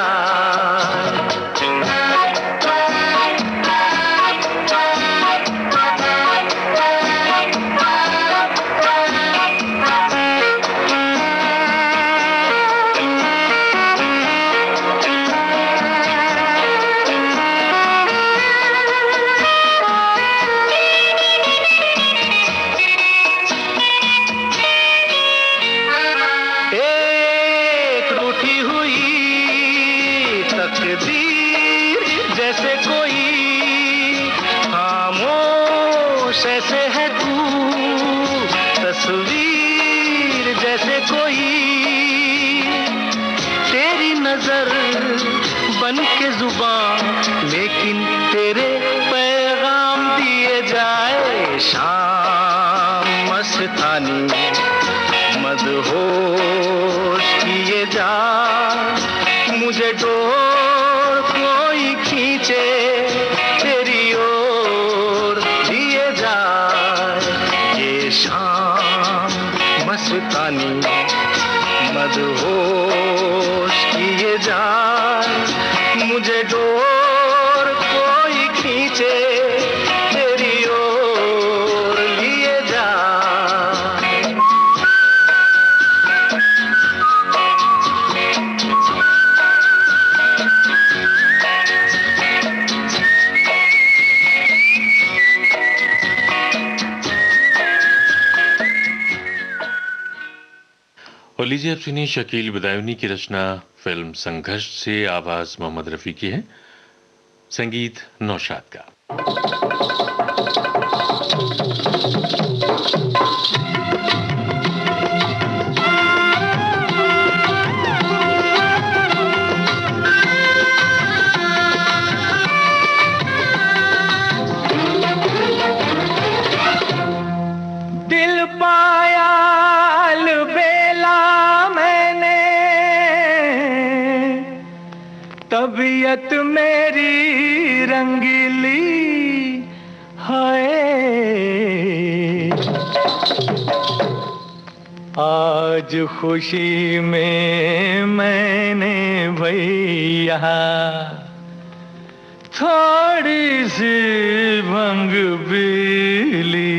ऐसे है तू तस्वीर जैसे कोई, तेरी नजर बन के जुबान, लेकिन तेरे पैगाम दिए जाए। शाम मस्तानी मदहोश किए जा, मुझे डोर कोई खींचे तेरी ओर दिए जाए। ये शाम मस्तानी मदहोश किए जाए, मुझे डोर कोई खींचे तेरी ओर लिए जाए। और लीजिए अब सुनिए शकील बदायूनी की रचना फिल्म संघर्ष से, आवाज मोहम्मद रफी की है, संगीत नौशाद का। दिल पाया अलबेला मैंने, तबीयत मेरी रंगीली है। आज खुशी में मैंने भैया थोड़ी सी भंग पी ली।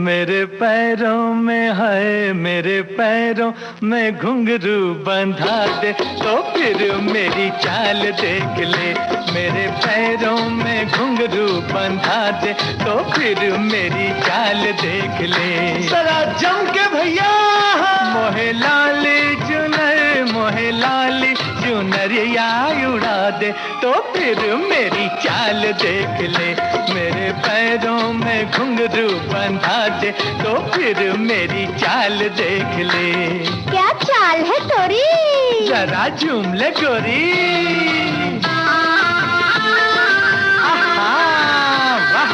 मेरे पैरों में है, मेरे पैरों में घुंघरू बंधा दे तो फिर मेरी चाल देख ले। मेरे पैरों में घुंघरू बंधा दे तो फिर मेरी चाल देख ले। जरा जम के भैया मोहे लाली चुनर, मोहे लाली चुनरिया उड़ा दे तो फिर मेरी चाल देख ले। मेरे पैरों में घुंघरू बंधा दे तो फिर मेरी चाल देख ले। क्या चाल है तोरी? जरा झूम ले गोरी। आहा, वाह।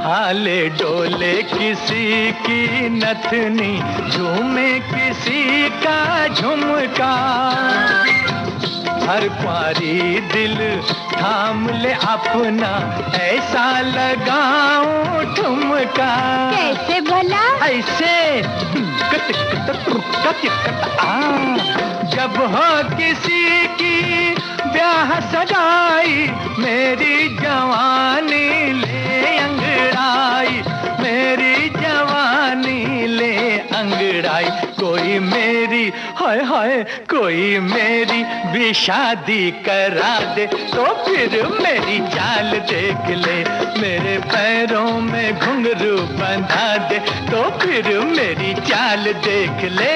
हाले डोले किसी की नथनी, झूमे किसी का झुमका। हर पारी दिल थाम ले अपना, ऐसा लगाऊं ठुमका। कैसे भला? ऐसे जब हो किसी की ब्याह सगाई, मेरी जवानी ले अंगड़ाई, मेरी जवानी ले अंगड़ाई। कोई मेरी हाय हाय, कोई मेरी भी शादी करा दे तो फिर मेरी चाल देख ले। मेरे पैरों में घुंघरू बंधा दे तो फिर मेरी चाल देख ले।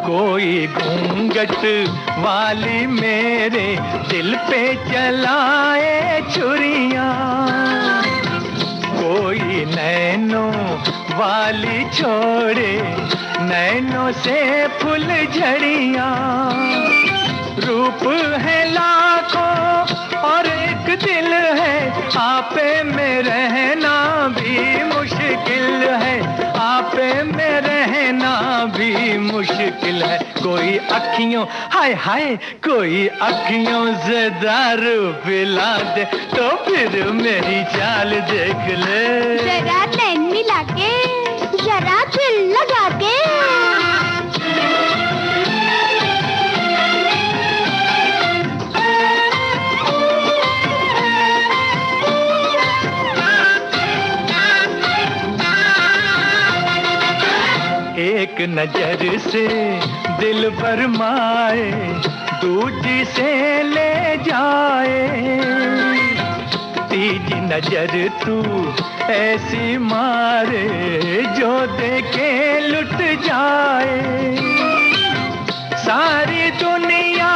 कोई घूंघट वाली मेरे दिल पे चलाए छुरियां, कोई नैनों वाली छोड़े नैनों से फूल झड़ियां। रूप है लाखों और एक दिल है, आपे में रहना भी मुश्किल है, आपे में रहना भी मुश्किल है। कोई अखियों हाय हाय, कोई अखियों से दारू पिला दे तो फिर मेरी चाल देख ले। जरा नैन मिला के, जरा दिल लगा के। एक नजर से दिल फरमाए दूजी से ले जाए, तीजी नजर तू ऐसी मारे जो देखे लुट जाए। सारी दुनिया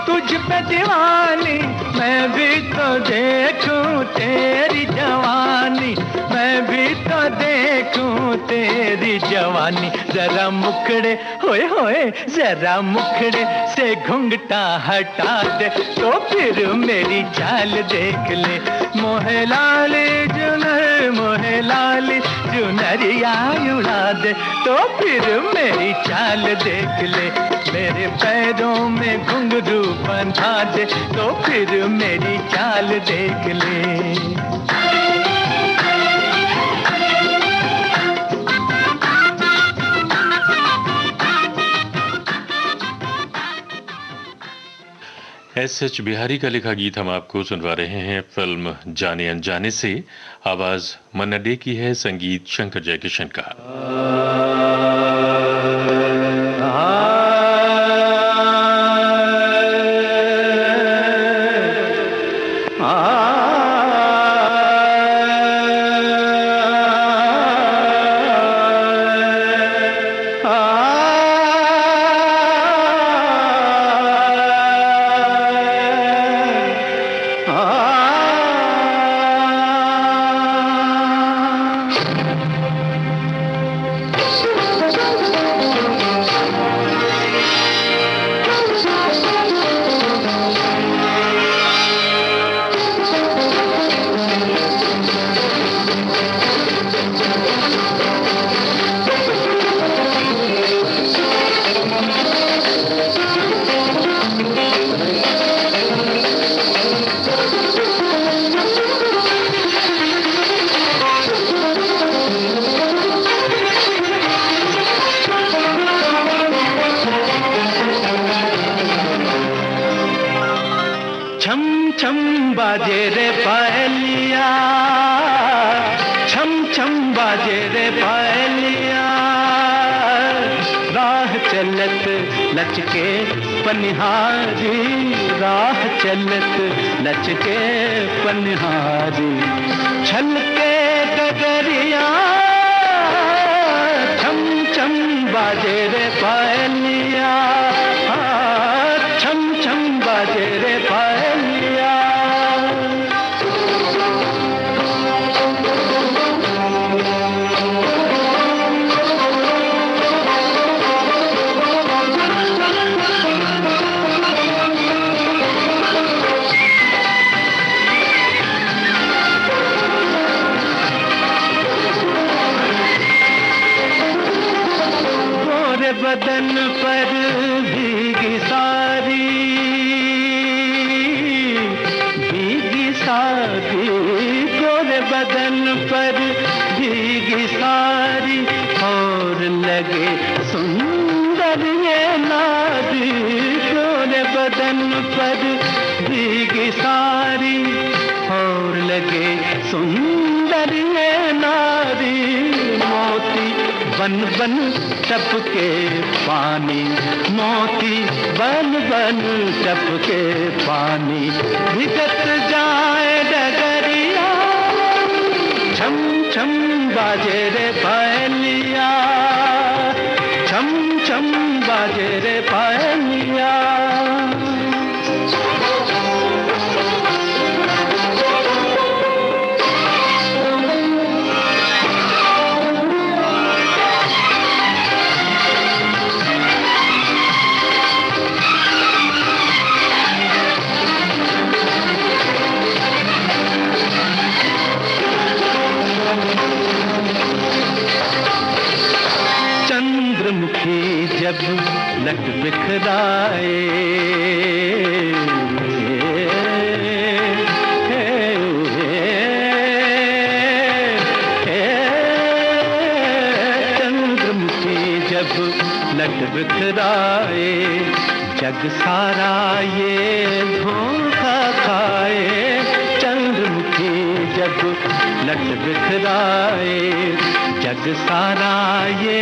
तुझ पे दीवानी, मैं भी तो देखूं तेरी जवानी, मैं भी तो देखूं तेरी जवानी। जरा मुखड़े होए होए जरा मुखड़े से घुंघटा हटा दे तो फिर मेरी चाल देख ले। मोहे लाली जुनर मोहे लाली जुनरिया उड़ा दे तो फिर मेरी चाल देख ले। मेरे पैरों में घुंघरू बंधा दे तो फिर मेरी चाल देख ले। एस बिहारी का लिखा गीत हम आपको सुनवा रहे हैं फिल्म जाने अनजाने से। आवाज मन्ना डे की है, संगीत शंकर जयकिशन का। बाजे रे पायलिया, छम छम बाजे रे पायलिया। राह चलत लचके पनिहारी, राह चलत लचके पनिहारी। छलके गगरिया, छम छम बाजे रे पायलिया, छम छम बाजे रे पायलिया। बदन पर भीगी सारी, भीगी सारी, गोरे बदन पर भीगी सारी। और लगे सुंदर ये नारी, गोरे बदन पर भीगी सारी। और लगे सुंदर ये नारी। मोती बन बन टपके पानी, मोती बन बन टपके पानी। भिगत जाए डगरिया, छम छम बाजे रे पायलिया, छम छम बाजे रे पायलिया। चंद्रमुखी जब लट बिखराए, चंद्रमुखी जब लट बिखराए। जग सारा ये धोखा खाए। चंद्रमुखी जब लट बिखराए, जग सारा ये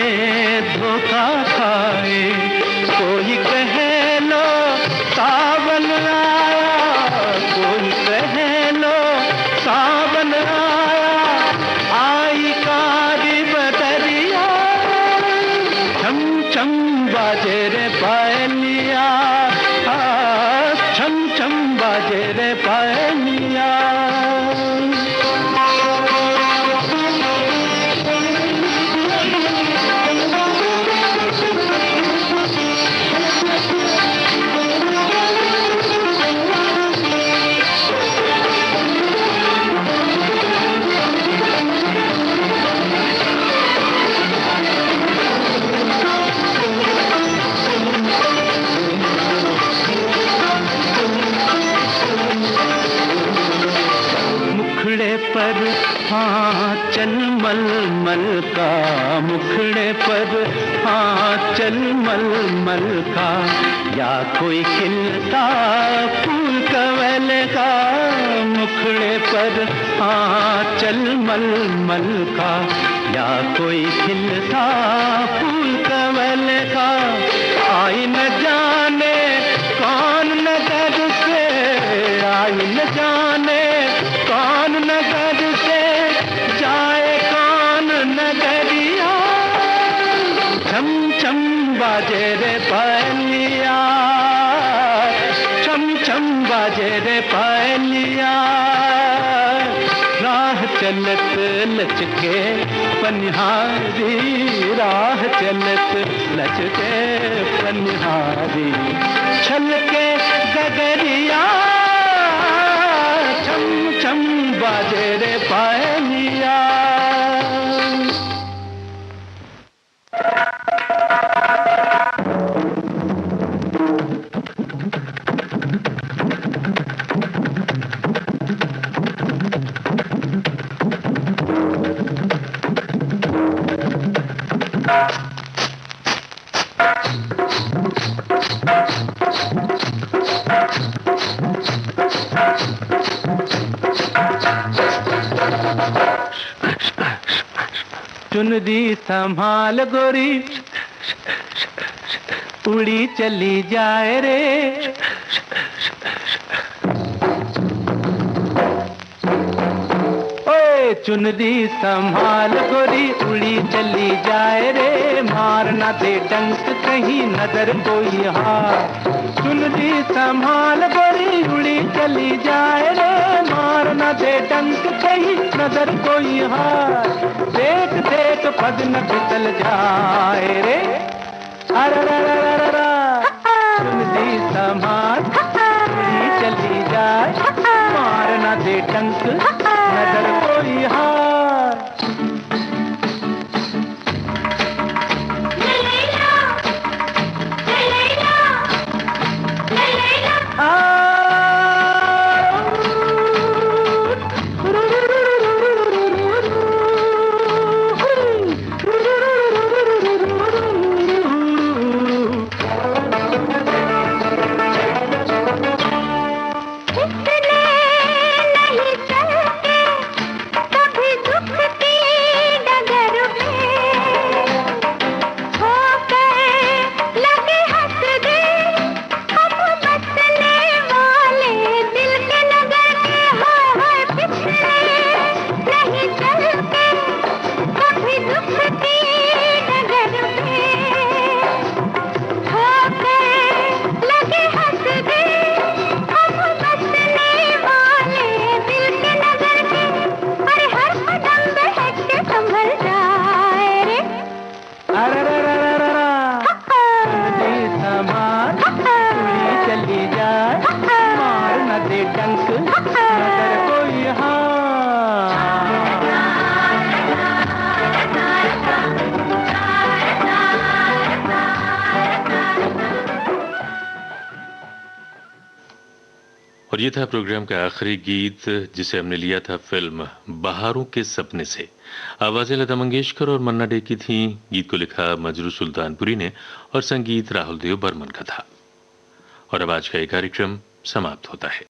पर, हाँ चल मलमल का मुखड़े पर, हाँ चल मलमल का, या कोई खिलता फूल कमल का मुखड़े पर, हाँ चल मलमल का, या कोई खिलता फूल कमल का। आई न जाने कौन नगर से, आई न जाने कौन नगर से, जाए कौन नगरिया, छम छम बाजे रे पायलिया, छम छम बाजे रे पायलिया। राह चलत लचके पनिहारी, राह चलत लचके पनिहारी, छलके गगरिया, छम छम बाजे रे पायलिया। चुनरी संभाल गोरी, उड़ी चली जाए रे, ओए चुनरी संभाल गोरी, उड़ी चली जाए रे, मार ना दे डंक कहीं नजर कोई हार। चुनरी संभाल गोरी, उड़ी चली जाए रे, मार ना दे डंक कहीं नजर कोई हार। देख देख पग न फिसल जाए रे, अरररररररा, चुनरी संभाल उड़ी चली जाए, मार ना दे डंक नजर कोई हार। और ये था प्रोग्राम का आखिरी गीत, जिसे हमने लिया था फिल्म बहारों के सपने से। आवाजें लता मंगेशकर और मन्ना डे की थीं। गीत को लिखा मजरू सुल्तानपुरी ने और संगीत राहुल देव बर्मन का था। और अब आज का ये कार्यक्रम समाप्त होता है।